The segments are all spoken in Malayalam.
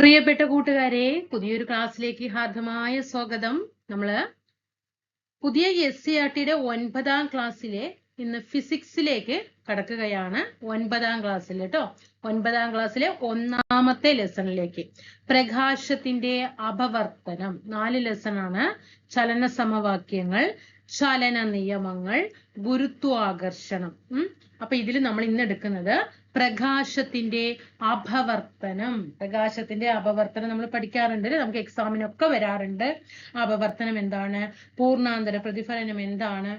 പ്രിയപ്പെട്ട കൂട്ടുകാരെ, പുതിയൊരു ക്ലാസ്സിലേക്ക് ഹാർദമായ സ്വാഗതം. നമ്മള് പുതിയ SCERTയുടെ 9ാം ക്ലാസ്സിലെ ഇന്ന് ഫിസിക്സിലേക്ക് കടക്കുകയാണ്. 9ാം ക്ലാസ്സിൽ കേട്ടോ, 9ാം ക്ലാസ്സിലെ 1ാമത്തെ ലെസണിലേക്ക്. പ്രകാശത്തിന്റെ അപവർത്തനം 4 ലെസണാണ്. ചലന സമവാക്യങ്ങൾ, ചലന നിയമങ്ങൾ, ഗുരുത്വാകർഷണം. അപ്പൊ ഇതിൽ നമ്മൾ ഇന്ന് എടുക്കുന്നത് പ്രകാശത്തിന്റെ അപവർത്തനം. പ്രകാശത്തിന്റെ അപവർത്തനം നമ്മൾ പഠിക്കാറുണ്ട്, നമുക്ക് എക്സാമിനൊക്കെ വരാറുണ്ട്. അപവർത്തനം എന്താണ്, പൂർണ്ണാന്തര പ്രതിഫലനം എന്താണ്,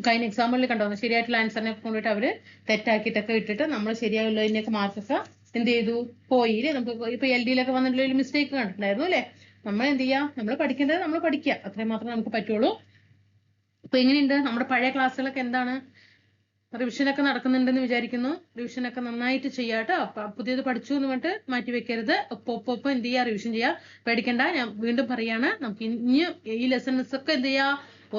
കഴിഞ്ഞ എക്സാമ്പിളിൽ കണ്ടോ, ശരിയായിട്ടുള്ള ആൻസറിനെ കൊണ്ടിട്ട് അവര് തെറ്റാക്കിയിട്ടൊക്കെ ഇട്ടിട്ട് നമ്മൾ ശരിയായുള്ളതിനൊക്കെ മാർക്കൊക്കെ എന്ത് ചെയ്തു പോയി. നമുക്ക് ഇപ്പൊ LD-യിലൊക്കെ വന്നിട്ടുള്ള ഒരു മിസ്റ്റേക്ക് കണ്ടിട്ടുണ്ടായിരുന്നു അല്ലെ. നമ്മൾ എന്ത് ചെയ്യാം, നമ്മൾ പഠിക്കേണ്ടത് നമ്മൾ പഠിക്കുക, അത്രയും മാത്രമേ നമുക്ക് പറ്റുള്ളൂ. അപ്പൊ എങ്ങനെയുണ്ട് നമ്മുടെ പഴയ ക്ലാസ്സുകളൊക്കെ, എന്താണ് റിവിഷനൊക്കെ നടക്കുന്നുണ്ടെന്ന് വിചാരിക്കുന്നു. റിവിഷനൊക്കെ നന്നായിട്ട് ചെയ്യാട്ടോ. പുതിയത് പഠിച്ചു എന്ന് പറഞ്ഞിട്ട് മാറ്റി വെക്കരുത്. ഒപ്പം എന്ത് ചെയ്യാ, റിവിഷൻ ചെയ്യാ. പേടിക്കണ്ട, ഞാൻ വീണ്ടും പറയാണ്, നമുക്ക് ഇനി ഈ ലെസൺസ് ഒക്കെ എന്ത് ചെയ്യാ,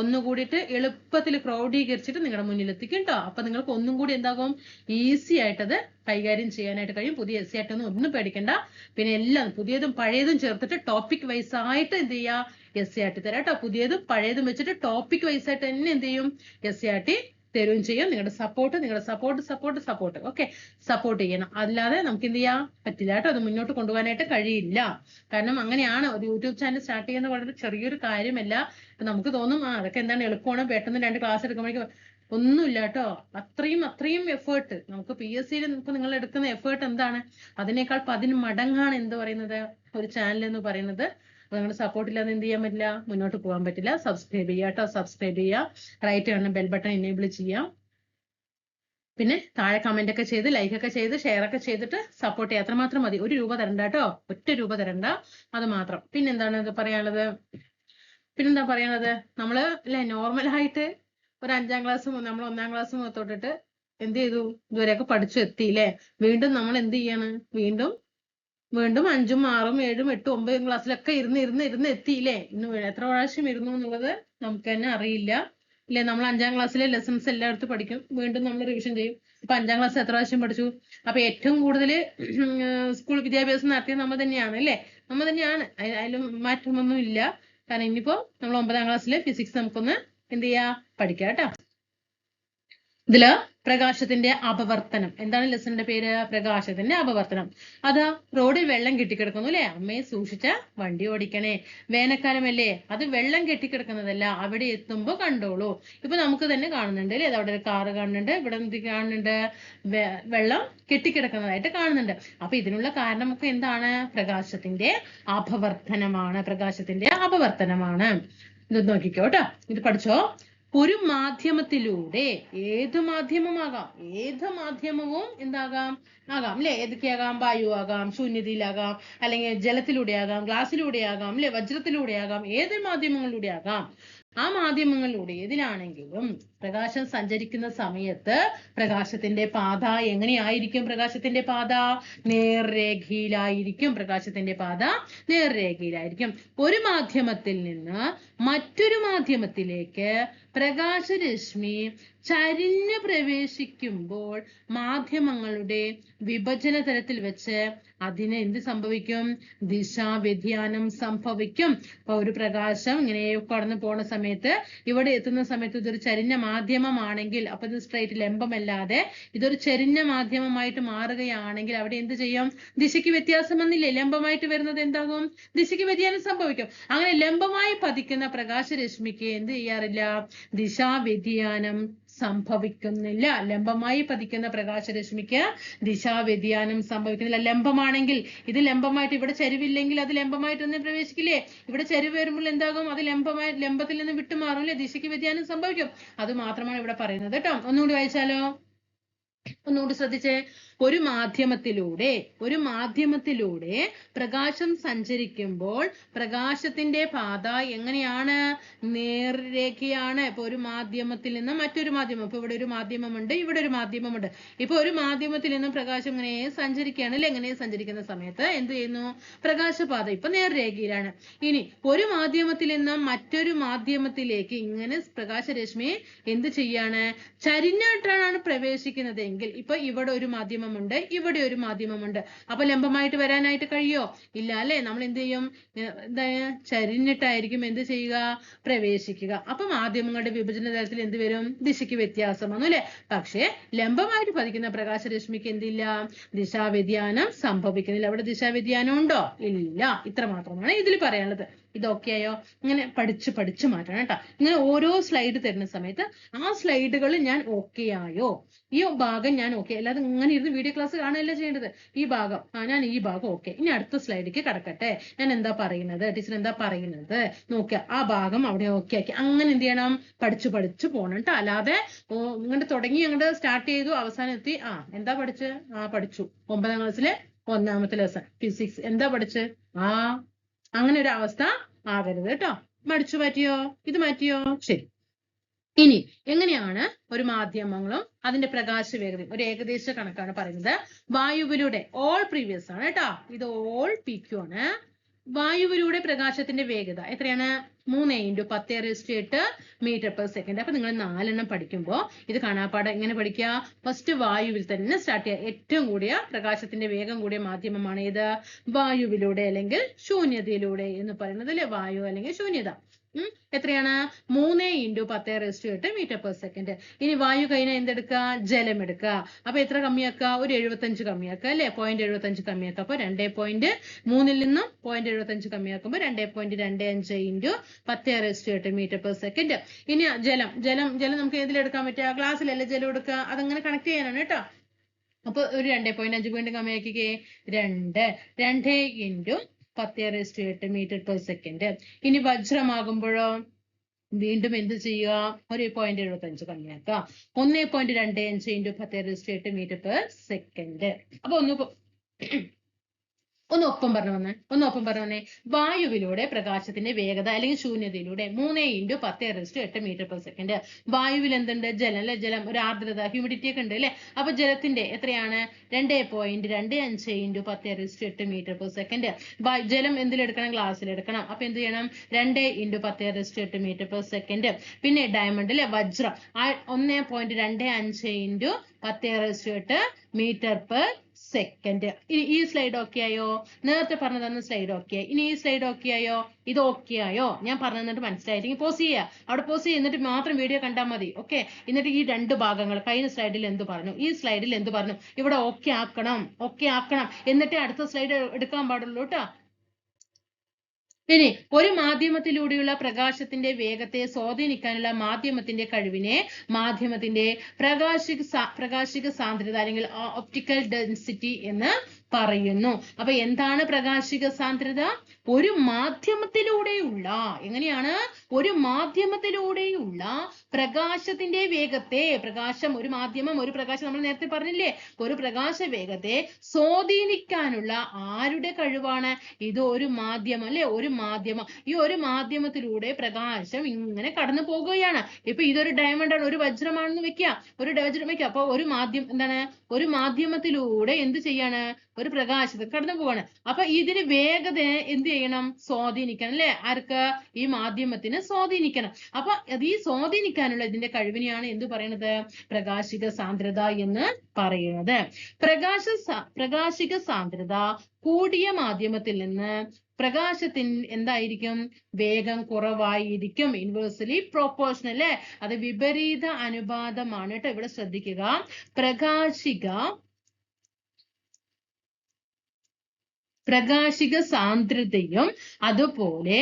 ഒന്നുകൂടിയിട്ട് എളുപ്പത്തിൽ ക്രോഡീകരിച്ചിട്ട് നിങ്ങളുടെ മുന്നിൽ എത്തിക്കും കേട്ടോ. അപ്പൊ നിങ്ങൾക്ക് ഒന്നും കൂടി എന്താകും, ഈസി ആയിട്ടത് കൈകാര്യം ചെയ്യാനായിട്ട് കഴിയും. പുതിയ SCERT ഒന്നും പേടിക്കണ്ട. പിന്നെ എല്ലാം പുതിയതും പഴയതും ചേർത്തിട്ട് ടോപ്പിക് വൈസ് ആയിട്ട് എന്ത് ചെയ്യാ, SCERT തരാം കേട്ടോ. പുതിയതും പഴയതും വെച്ചിട്ട് ടോപ്പിക് വൈസ് ആയിട്ട് തന്നെ എന്ത് ചെയ്യും, SCERT തരുകയും ചെയ്യും. നിങ്ങളുടെ സപ്പോർട്ട് ഓക്കെ, സപ്പോർട്ട് ചെയ്യണം. അല്ലാതെ നമുക്ക് എന്ത് ചെയ്യാൻ പറ്റില്ല കേട്ടോ, അത് മുന്നോട്ട് കൊണ്ടുപോകാനായിട്ട് കഴിയില്ല. കാരണം അങ്ങനെയാണ്, ഒരു യൂട്യൂബ് ചാനൽ സ്റ്റാർട്ട് ചെയ്യുന്ന വളരെ ചെറിയൊരു കാര്യമല്ല. ഇപ്പൊ നമുക്ക് തോന്നും അതൊക്കെ എന്താണ് എളുപ്പമാണ്, പെട്ടെന്ന് 2 ക്ലാസ് എടുക്കുമ്പോഴേക്കും. ഒന്നുമില്ല കേട്ടോ. അത്രയും എഫേർട്ട് നമുക്ക് PSCയിൽ ഇപ്പൊ നിങ്ങൾ എടുക്കുന്ന എഫേർട്ട് എന്താണ്, അതിനേക്കാൾ 10 മടങ്ങാണ് എന്ത് പറയുന്നത് ഒരു ചാനൽ എന്ന് പറയുന്നത്. നിങ്ങളുടെ സപ്പോർട്ട് ഇല്ലാതെ എന്ത് ചെയ്യാൻ പറ്റില്ല, മുന്നോട്ട് പോകാൻ പറ്റില്ല. സബ്സ്ക്രൈബ് ചെയ്യുക കേട്ടോ, സബ്സ്ക്രൈബ് ചെയ്യുക. റൈറ്റ് കാണുന്ന ബെൽ ബട്ടൺ എനേബിൾ ചെയ്യാം. പിന്നെ താഴെ കമന്റ് ഒക്കെ ചെയ്ത്, ലൈക്ക് ഒക്കെ ചെയ്ത്, ഷെയർ ഒക്കെ ചെയ്തിട്ട് സപ്പോർട്ട് ചെയ്യുക. അത്രമാത്രം മതി. 1 രൂപ തരണ്ട കേട്ടോ, ഒറ്റ രൂപ തരണ്ട, അത് മാത്രം. പിന്നെന്താണ് പറയാനുള്ളത്, നമ്മള് അല്ലെ നോർമലായിട്ട് ഒരു 5ാം ക്ലാസ് നമ്മൾ 1ാം ക്ലാസ് തൊട്ടിട്ട് എന്ത് ചെയ്തു, ഇതുവരെയൊക്കെ പഠിച്ചു എത്തിയില്ലേ. വീണ്ടും നമ്മൾ എന്ത് ചെയ്യാണ്, വീണ്ടും 5ഉം 6ഉം 7ഉം 8ഉം 9ഉം ക്ലാസ്സിലൊക്കെ ഇരുന്ന് എത്തിയില്ലേ. ഇന്ന് എത്ര പ്രാവശ്യം ഇരുന്നു എന്നുള്ളത് നമുക്ക് തന്നെ അറിയില്ല ഇല്ലേ. നമ്മൾ 5ാം ക്ലാസ്സിലെ ലെസൺസ് എല്ലായിടത്തും പഠിക്കും, വീണ്ടും നമ്മൾ റിവിഷൻ ചെയ്യും. ഇപ്പൊ 5ാം ക്ലാസ് എത്ര പ്രാവശ്യം പഠിച്ചു. അപ്പൊ ഏറ്റവും കൂടുതൽ സ്കൂൾ വിദ്യാഭ്യാസം നടത്തിയത് നമ്മൾ തന്നെയാണ് അല്ലേ, നമ്മൾ തന്നെയാണ്. അതിലും മാറ്റമൊന്നും ഇല്ല. കാരണം ഇനിയിപ്പോ നമ്മൾ 9ാം ക്ലാസ്സിലെ ഫിസിക്സ് നമുക്കൊന്ന് എന്ത് ചെയ്യാ, പഠിക്കാം കേട്ടോ. ഇതില് പ്രകാശത്തിന്റെ അപവർത്തനം എന്താണ് ലെസണിന്റെ പേര്, പ്രകാശത്തിന്റെ അപവർത്തനം. അതാ റോഡിൽ വെള്ളം കെട്ടിക്കിടക്കുന്നു അല്ലെ, അമ്മയെ സൂക്ഷിച്ച വണ്ടി ഓടിക്കണേ. വേനൽക്കാലമല്ലേ, അത് വെള്ളം കെട്ടിക്കിടക്കുന്നതല്ല, അവിടെ എത്തുമ്പോ കണ്ടോളൂ. ഇപ്പൊ നമുക്ക് തന്നെ കാണുന്നുണ്ട് അല്ലെ, അവിടെ ഒരു കാറ് കാണുന്നുണ്ട്, ഇവിടെ എന്ത് കാണുന്നുണ്ട്, വെള്ളം കെട്ടിക്കിടക്കുന്നതായിട്ട് കാണുന്നുണ്ട്. അപ്പൊ ഇതിനുള്ള കാരണമൊക്കെ എന്താണ്, പ്രകാശത്തിന്റെ അപവർത്തനമാണ്. ഇത് നോക്കിക്കോ കേട്ടോ, ഇത് പഠിച്ചോ. ഒരു മാധ്യമത്തിലൂടെ, ഏത് മാധ്യമവും എന്താകാം, അല്ലെ, ഏതൊക്കെയാകാം, വായു ആകാം, ശൂന്യതയിലാകാം, അല്ലെങ്കിൽ ജലത്തിലൂടെ ആകാം, ഗ്ലാസ്സിലൂടെ ആകാം, അല്ലെ, വജ്രത്തിലൂടെ ആകാം, ഏത് മാധ്യമങ്ങളിലൂടെ ആകാം. ആ മാധ്യമങ്ങളിലൂടെ ഏതിലാണെങ്കിലും പ്രകാശം സഞ്ചരിക്കുന്ന സമയത്ത് പ്രകാശത്തിന്റെ പാത എങ്ങനെയായിരിക്കും, നേർരേഖയിലായിരിക്കും. ഒരു മാധ്യമത്തിൽ നിന്ന് മറ്റൊരു മാധ്യമത്തിലേക്ക് പ്രകാശരശ്മി ചരിഞ്ഞ് പ്രവേശിക്കുമ്പോൾ മാധ്യമങ്ങളുടെ വിഭജന തലത്തിൽ വെച്ച് അതിന് എന്ത് സംഭവിക്കും, ദിശാ വ്യതിയാനം സംഭവിക്കും. അപ്പൊ ഒരു പ്രകാശം ഇങ്ങനെ കടന്നു പോണ സമയത്ത് ഇവിടെ എത്തുന്ന സമയത്ത് ഇതൊരു ചരിഞ്ഞ മാധ്യമമാണെങ്കിൽ, അപ്പൊ ഇത് സ്ട്രൈറ്റ് ലംബമല്ലാതെ ഇതൊരു ചരിഞ്ഞ മാധ്യമമായിട്ട് മാറുകയാണെങ്കിൽ അവിടെ എന്ത് ചെയ്യും, ദിശയ്ക്ക് വ്യത്യാസം വന്നില്ലേ. ലംബമായിട്ട് വരുന്നത് എന്താകും, ദിശയ്ക്ക് വ്യതിയാനം സംഭവിക്കും. അങ്ങനെ ലംബമായി പതിക്കുന്ന പ്രകാശരശ്മിക്ക് എന്ത് ചെയ്യാറില്ല, ദിശാ വ്യതിയാനം സംഭവിക്കുന്നില്ല. ലംബമായി പതിക്കുന്ന പ്രകാശരശ്മിക്ക് ദിശാ വ്യതിയാനം സംഭവിക്കുന്നില്ല. ലംബമാണെങ്കിൽ, ഇത് ലംബമായിട്ട് ഇവിടെ ചരിവില്ലെങ്കിൽ അത് ലംബമായിട്ട് തന്നെ പ്രവേശിക്കില്ലേ. ഇവിടെ ചരിവ് വരുമ്പോൾ എന്താകും, അത് ലംബത്തിൽ നിന്ന് വിട്ടുമാറും അല്ലെ, ദിശയ്ക്ക് വ്യതിയാനം സംഭവിക്കും. അത് മാത്രമാണ് ഇവിടെ പറയുന്നത് കേട്ടോ. ഒന്നുകൂടി വായിച്ചാലോ, ഒന്നുകൂടി ശ്രദ്ധിച്ചേ. ഒരു മാധ്യമത്തിലൂടെ പ്രകാശം സഞ്ചരിക്കുമ്പോൾ പ്രകാശത്തിന്റെ പാത എങ്ങനെയാണ്, നേർരേഖയാണ്. ഇപ്പൊ ഒരു മാധ്യമത്തിൽ നിന്ന് മറ്റൊരു മാധ്യമം, ഇപ്പൊ ഇവിടെ ഒരു മാധ്യമമുണ്ട്, ഇവിടെ ഒരു മാധ്യമമുണ്ട്. ഇപ്പൊ ഒരു മാധ്യമത്തിൽ നിന്നും പ്രകാശം ഇങ്ങനെ സഞ്ചരിക്കുകയാണ് അല്ലെ. എങ്ങനെ സഞ്ചരിക്കുന്ന സമയത്ത് എന്ത് ചെയ്യുന്നു, പ്രകാശപാത ഇപ്പൊ നേർരേഖയിലാണ്. ഇനി ഒരു മാധ്യമത്തിൽ നിന്നും മറ്റൊരു മാധ്യമത്തിലേക്ക് ഇങ്ങനെ പ്രകാശരശ്മി എന്ത് ചെയ്യാണ്, ചരിഞ്ഞായിട്ടാണ് പ്രവേശിക്കുന്നത് എങ്കിൽ, ഇപ്പൊ ഇവിടെ ഒരു മാധ്യമം മാധ്യമമുണ്ട്, ഇവിടെ ഒരു മാധ്യമമുണ്ട്. അപ്പൊ ലംബമായിട്ട് വരാനായിട്ട് കഴിയോ? ഇല്ല അല്ലെ? നമ്മൾ എന്ത് ചെയ്യും? എന്താ ചരിഞ്ഞിട്ടായിരിക്കും എന്ത് ചെയ്യുക? പ്രവേശിക്കുക. അപ്പൊ മാധ്യമങ്ങളുടെ വിഭജന തലത്തിൽ എന്ത് വരും? ദിശയ്ക്ക് വ്യത്യാസം വന്നു അല്ലെ? പക്ഷേ ലംബമായിട്ട് പതിക്കുന്ന പ്രകാശരശ്മിക്ക് എന്തില്ല? ദിശാവ്യതിയാനം സംഭവിക്കുന്നില്ല. അവിടെ ദിശാവ്യതിയാനം ഉണ്ടോ? ഇല്ല. ഇത്ര മാത്രമാണ് ഇതിൽ പറയാനുള്ളത്. ഇതൊക്കെ ആയോ? ഇങ്ങനെ പഠിച്ചു മാറ്റണം കേട്ടോ. ഇങ്ങനെ ഓരോ സ്ലൈഡ് തരുന്ന സമയത്ത് ആ സ്ലൈഡുകൾ ഞാൻ ഓക്കെ ആയോ, ഈ ഭാഗം ഞാൻ ഓക്കെ, അല്ലാതെ ഇങ്ങനെ ഇരുന്ന് വീഡിയോ ക്ലാസ് കാണുകയല്ല ചെയ്യേണ്ടത്. ഈ ഭാഗം ഞാൻ ഈ ഭാഗം ഓക്കെ, ഇനി അടുത്ത സ്ലൈഡിലേക്ക് കടക്കട്ടെ, ഞാൻ എന്താ പറയുന്നത്, ടീച്ചർ എന്താ പറയുന്നത് നോക്കുക, ആ ഭാഗം അവിടെ ഓക്കെ ആക്കി, അങ്ങനെ എന്ത് ചെയ്യണം? പഠിച്ചു പോകണം കേട്ടോ. അല്ലാതെ ഇങ്ങോട്ട് തുടങ്ങി അങ്ങോട്ട് സ്റ്റാർട്ട് ചെയ്തു അവസാനം എത്തി എന്താ പഠിച്ച് പഠിച്ചു 9ാം ക്ലാസ്സിലെ 1ാമത്തെ ലെസൺ ഫിസിക്സ് എന്താ പഠിച്ച് അങ്ങനെ ഒരു അവസ്ഥ ആകരുത് കേട്ടോ. പഠിച്ചു മാറ്റിയോ? ഇത് മാറ്റിയോ? ശരി. ഇനി എങ്ങനെയാണ് ഒരു മാധ്യമങ്ങളും അതിന്റെ പ്രകാശ വേഗതയും ഒരു ഏകദേശ കണക്കാണ് പറയുന്നത്. വായുവിലൂടെ ഓൾ പ്രീവിയസ് ആണ് കേട്ടോ, ഇത് ഓൾ PQ ആണ്. വായുവിലൂടെ പ്രകാശത്തിന്റെ വേഗത എത്രയാണ്? 3 × 10⁸ m/s. അപ്പൊ നിങ്ങൾ 4 പഠിക്കുമ്പോൾ ഇത് കാണാപ്പാടം എങ്ങനെ പഠിക്കുക? ഫസ്റ്റ് വായുവിൽ തന്നെ സ്റ്റാർട്ട് ചെയ്യുക. ഏറ്റവും കൂടിയ പ്രകാശത്തിന്റെ വേഗം കൂടിയ മാധ്യമമാണ് ഇത് വായുവിലൂടെ അല്ലെങ്കിൽ ശൂന്യതയിലൂടെ എന്ന് പറയുന്നത് അല്ലെ? വായു അല്ലെങ്കിൽ ശൂന്യത. എത്രയാണ്? 3 × 10⁸ m/s. ഇനി വായു കഴിഞ്ഞാൽ എന്തെടുക്കുക? ജലം എടുക്കുക. അപ്പൊ എത്ര കമ്മിയാക്കുക? ഒരു 75 കമ്മിയാക്കുക അല്ലെ? 0.75 കമ്മിയാക്കുക. അപ്പൊ 2.3 നിന്നും 0.75 കമ്മിയാക്കുമ്പോൾ 2.25 × 10⁸ m/s. ഇനി ജലം നമുക്ക് ഏതിലെടുക്കാൻ പറ്റുക? ഗ്ലാസ്സിലല്ലേ ജലം എടുക്കുക. അതങ്ങനെ കണക്ട് ചെയ്യാനാണ് കേട്ടോ. അപ്പൊ ഒരു 2.5 പോയിന്റ് കമ്മിയാക്കിക്കേ. 2 × 10⁸ m/s. ഇനി വജ്രമാകുമ്പോഴോ വീണ്ടും എന്ത് ചെയ്യുക? ഒരു 0.75 കമ്മിയാക്കുക. 1.25 × 10⁸ m/s. അപ്പൊ ഒന്ന് ഒപ്പം പറഞ്ഞു വന്നേ. വായുവിലൂടെ പ്രകാശത്തിന്റെ വേഗത അല്ലെങ്കിൽ ശൂന്യതയിലൂടെ 3 × 10⁸ m/s. വായുവിൽ എന്തുണ്ട്? ജലം അല്ലെ? ജലം ഒരു ആർദ്രത ഹ്യൂമിഡിറ്റി ഒക്കെ ഉണ്ട് അല്ലെ? അപ്പൊ ജലത്തിന്റെ എത്രയാണ്? 2.25 × 10⁸ m/s. ജലം എന്തിലെടുക്കണം? ഗ്ലാസ്സിലെടുക്കണം. അപ്പൊ എന്ത് ചെയ്യണം? 2 × 10⁸ പിന്നെ ഡയമണ്ട് അല്ലെ? വജ്രം 1.25 × 10⁸ m/s. ഈ സ്ലൈഡ് ഓക്കെ ആയോ? നേരത്തെ പറഞ്ഞു തന്ന സ്ലൈഡ് ഓക്കെ ആയി. ഇനി ഈ സ്ലൈഡ് ഓക്കെ ആയോ? ഇത് ഓക്കെ ആയോ? ഞാൻ പറഞ്ഞു തന്നിട്ട് മനസ്സിലായില്ലെങ്കിൽ പോസ് ചെയ്യുക. അവിടെ പോസ് ചെയ്യുന്നിട്ട് മാത്രം വീഡിയോ കണ്ടാൽ മതി. ഓക്കെ. എന്നിട്ട് ഈ 2 ഭാഗങ്ങൾ കഴിഞ്ഞ സ്ലൈഡിൽ എന്ത് പറഞ്ഞു, ഈ സ്ലൈഡിൽ എന്ത് പറഞ്ഞു, ഇവിടെ ഓക്കെ ആക്കണം. എന്നിട്ട് അടുത്ത സ്ലൈഡ് എടുക്കാൻ പാടുള്ളൂ കേട്ടോ. ഇനി ഒരു മാധ്യമത്തിലൂടെയുള്ള പ്രകാശത്തിന്റെ വേഗത്തെ സ്വാധീനിക്കാനുള്ള മാധ്യമത്തിന്റെ കഴിവിനെ മാധ്യമത്തിന്റെ പ്രകാശിക സാന്ദ്രത അല്ലെങ്കിൽ ഒപ്റ്റിക്കൽ ഡെൻസിറ്റി എന്ന് പറയുന്നു. അപ്പൊ എന്താണ് പ്രകാശിക സാന്ദ്രത? ഒരു മാധ്യമത്തിലൂടെയുള്ള ഒരു മാധ്യമത്തിലൂടെയുള്ള പ്രകാശത്തിന്റെ വേഗത്തെ, ഒരു മാധ്യമം ഒരു പ്രകാശം നമ്മൾ നേരത്തെ പറഞ്ഞില്ലേ, ഒരു പ്രകാശ വേഗത്തെ സ്വാധീനിക്കാനുള്ള ആരുടെ കഴിവാണ്? ഇത് ഒരു മാധ്യമം അല്ലെ? ഒരു മാധ്യമം. ഈ ഒരു മാധ്യമത്തിലൂടെ പ്രകാശം ഇങ്ങനെ കടന്നു പോകുകയാണ്. ഇപ്പൊ ഇതൊരു ഡയമണ്ട് ആണ്, ഒരു വജ്രമാണെന്ന് വെക്കുക, അപ്പൊ ഒരു മാധ്യമം എന്താണ്? ഒരു മാധ്യമത്തിലൂടെ എന്ത് ചെയ്യാണ്? ഒരു പ്രകാശത്തെ കടന്നു പോവാണ്. അപ്പൊ ഇതിന് വേഗത എന്ത് ചെയ്യണം? സ്വാധീനിക്കണം അല്ലെ? ആർക്ക്? ഈ മാധ്യമത്തിന് സ്വാധീനിക്കണം. അപ്പൊ അത് ഈ സ്വാധീനിക്കാനുള്ള ഇതിന്റെ കഴിവിനെയാണ് എന്ത് പറയുന്നത്? പ്രകാശിക സാന്ദ്രത എന്ന് പറയുന്നത്. പ്രകാശിക സാന്ദ്രത കൂടിയ മാധ്യമത്തിൽ നിന്ന് പ്രകാശത്തിന് എന്തായിരിക്കും? വേഗം കുറവായിരിക്കും. ഇൻവേഴ്സ്ലി പ്രൊപ്പോർഷണൽ അല്ലെ? അത് വിപരീത അനുപാതമാണ് കേട്ടോ. ഇവിടെ ശ്രദ്ധിക്കുക. പ്രകാശിക സാന്ദ്രതയും അതുപോലെ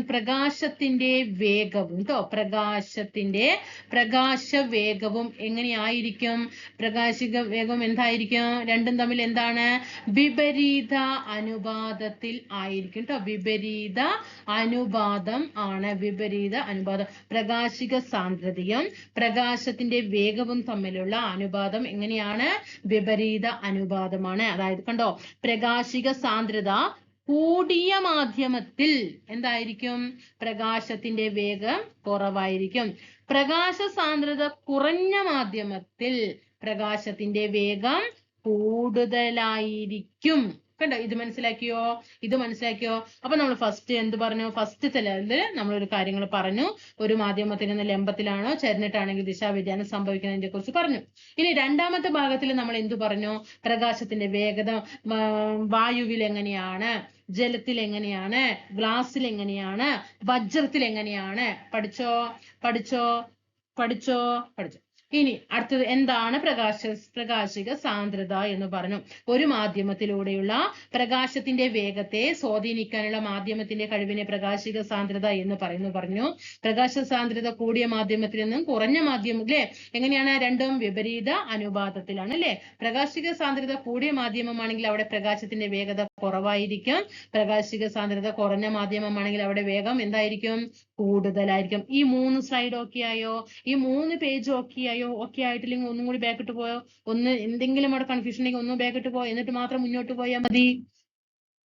പ്രകാശത്തിന്റെ വേഗവും പ്രകാശ വേഗവും എങ്ങനെയായിരിക്കും? പ്രകാശിക വേഗം എന്തായിരിക്കും? രണ്ടും തമ്മിൽ എന്താണ്? വിപരീത അനുപാതത്തിൽ ആയിരിക്കും കേട്ടോ. വിപരീത അനുപാതം ആണ്. പ്രകാശിക സാന്ദ്രതയും പ്രകാശത്തിന്റെ വേഗവും തമ്മിലുള്ള അനുപാതം എങ്ങനെയാണ്? വിപരീത അനുപാതമാണ്. അതായത് കണ്ടോ, പ്രകാശിക സാന്ദ്രത കൂടിയ മാധ്യമത്തിൽ എന്തായിരിക്കും? പ്രകാശത്തിന്റെ വേഗം കുറവായിരിക്കും. പ്രകാശ സാന്ദ്രത കുറഞ്ഞ മാധ്യമത്തിൽ പ്രകാശത്തിന്റെ വേഗം കൂടുതലായിരിക്കും. കണ്ടോ? ഇത് മനസ്സിലാക്കിയോ? ഇത് മനസ്സിലാക്കിയോ? അപ്പൊ നമ്മൾ ഫസ്റ്റ് എന്ത് പറഞ്ഞു? ഫസ്റ്റ് ലെവലിൽ നമ്മളൊരു കാര്യങ്ങൾ പറഞ്ഞു. ഒരു മാധ്യമത്തിൽ നിന്ന് ലംബത്തിലാണോ ചരിഞ്ഞിട്ടാണെങ്കിൽ ദിശാവ്യതിയാനം സംഭവിക്കുന്നതിനെ കുറിച്ച് പറഞ്ഞു. ഇനി രണ്ടാമത്തെ ഭാഗത്തിൽ നമ്മൾ എന്ത് പറഞ്ഞു? പ്രകാശത്തിന്റെ വേഗത വായുവിൽ എങ്ങനെയാണ്, ജലത്തിൽ എങ്ങനെയാണ്, ഗ്ലാസ്സിൽ എങ്ങനെയാണ്, വജ്രത്തിൽ എങ്ങനെയാണ്? പഠിച്ചോ? പഠിച്ചോ? പഠിച്ചോ? പഠിച്ചോ? ഇനി അടുത്തത് എന്താണ് പ്രകാശിക സാന്ദ്രത എന്ന് പറഞ്ഞു. ഒരു മാധ്യമത്തിലൂടെയുള്ള പ്രകാശത്തിന്റെ വേഗത്തെ സ്വാധീനിക്കാനുള്ള മാധ്യമത്തിന്റെ കഴിവിനെ പ്രകാശിക സാന്ദ്രത എന്ന് പറഞ്ഞു. പ്രകാശ സാന്ദ്രത കൂടിയ മാധ്യമത്തിൽ നിന്നും കുറഞ്ഞ മാധ്യമം അല്ലെ, എങ്ങനെയാണ്? രണ്ടും വിപരീത അനുപാതത്തിലാണ് അല്ലെ. പ്രകാശിക സാന്ദ്രത കൂടിയ മാധ്യമമാണെങ്കിൽ അവിടെ പ്രകാശത്തിന്റെ വേഗത കുറവായിരിക്കും. പ്രകാശിക സാന്ദ്രത കുറഞ്ഞ മാധ്യമമാണെങ്കിൽ അവിടെ വേഗം എന്തായിരിക്കും? കൂടുതലായിരിക്കും. ഈ 3 സ്ലൈഡ് ഓക്കെ ആയോ? ഈ 3 പേജ് ഓക്കെ ആയോ? ഓക്കെ ആയിട്ടില്ലെങ്കിൽ ഒന്നും കൂടി ബാക്കിട്ട് പോയോ? ഒന്ന് എന്തെങ്കിലും അവിടെ കൺഫ്യൂഷൻ ഉണ്ടെങ്കിൽ ഒന്നും ബാക്കിട്ട് പോയോ, എന്നിട്ട് മാത്രം മുന്നോട്ട് പോയാൽ മതി.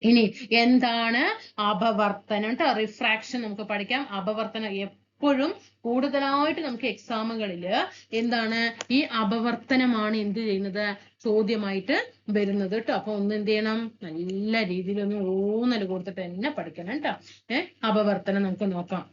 ഇനി എന്താണ് അപവർത്തനം? റിഫ്രാക്ഷൻ നമുക്ക് പഠിക്കാം. അപവർത്തനം എപ്പോഴും കൂടുതലായിട്ട് നമുക്ക് എക്സാമുകളിൽ എന്താണ് ഈ അപവർത്തനമാണ് എന്ത് ചെയ്യുന്നത്? ചോദ്യമായിട്ട് വരുന്നത് കേട്ടോ. അപ്പൊ ഒന്ന് എന്ത് ചെയ്യണം? നല്ല രീതിയിൽ ഒന്ന് ഊന്നൽ കൊടുത്തിട്ട് തന്നെ പഠിക്കണം കേട്ടോ. അപവർത്തനം നമുക്ക് നോക്കാം.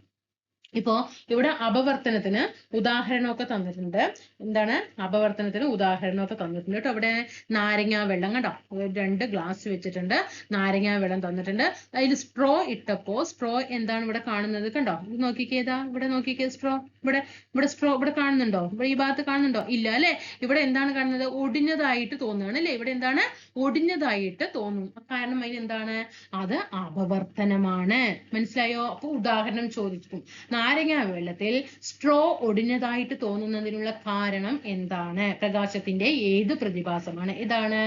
ഇപ്പോ ഇവിടെ അപവർത്തനത്തിന് ഉദാഹരണമൊക്കെ തന്നിട്ടുണ്ട്. എന്താണ് അപവർത്തനത്തിന് ഉദാഹരണമൊക്കെ തന്നിട്ടുണ്ട് കേട്ടോ. അവിടെ നാരങ്ങ വെള്ളം കണ്ടോ, 2 ഗ്ലാസ് വെച്ചിട്ടുണ്ട്. നാരങ്ങ വെള്ളം തന്നിട്ടുണ്ട്. അതിൽ സ്ട്രോ ഇട്ടപ്പോ സ്ട്രോ എന്താണ് ഇവിടെ കാണുന്നത്? കണ്ടോ, ഇത് നോക്കിക്കേതാ, ഇവിടെ നോക്കിക്കേ, സ്ട്രോ ഇവിടെ സ്ട്രോ ഇവിടെ കാണുന്നുണ്ടോ? ഇവിടെ ഈ ഭാഗത്ത് കാണുന്നുണ്ടോ? ഇല്ല അല്ലെ. ഇവിടെ എന്താണ് കാണുന്നത്? ഒടിഞ്ഞതായിട്ട് തോന്നുകയാണ് അല്ലെ. ഇവിടെ എന്താണ്? ഒടിഞ്ഞതായിട്ട് തോന്നും. കാരണം അതിന് എന്താണ്? അത് അപവർത്തനമാണ്. മനസ്സിലായോ? അപ്പൊ ഉദാഹരണം ചോദിക്കും. നാരങ്ങ വെള്ളത്തിൽ സ്ട്രോ ഒടിഞ്ഞതായിട്ട് തോന്നുന്നതിനുള്ള കാരണം എന്താണ്? പ്രകാശത്തിന്റെ ഏത് പ്രതിഭാസമാണ്? ഇതാണ്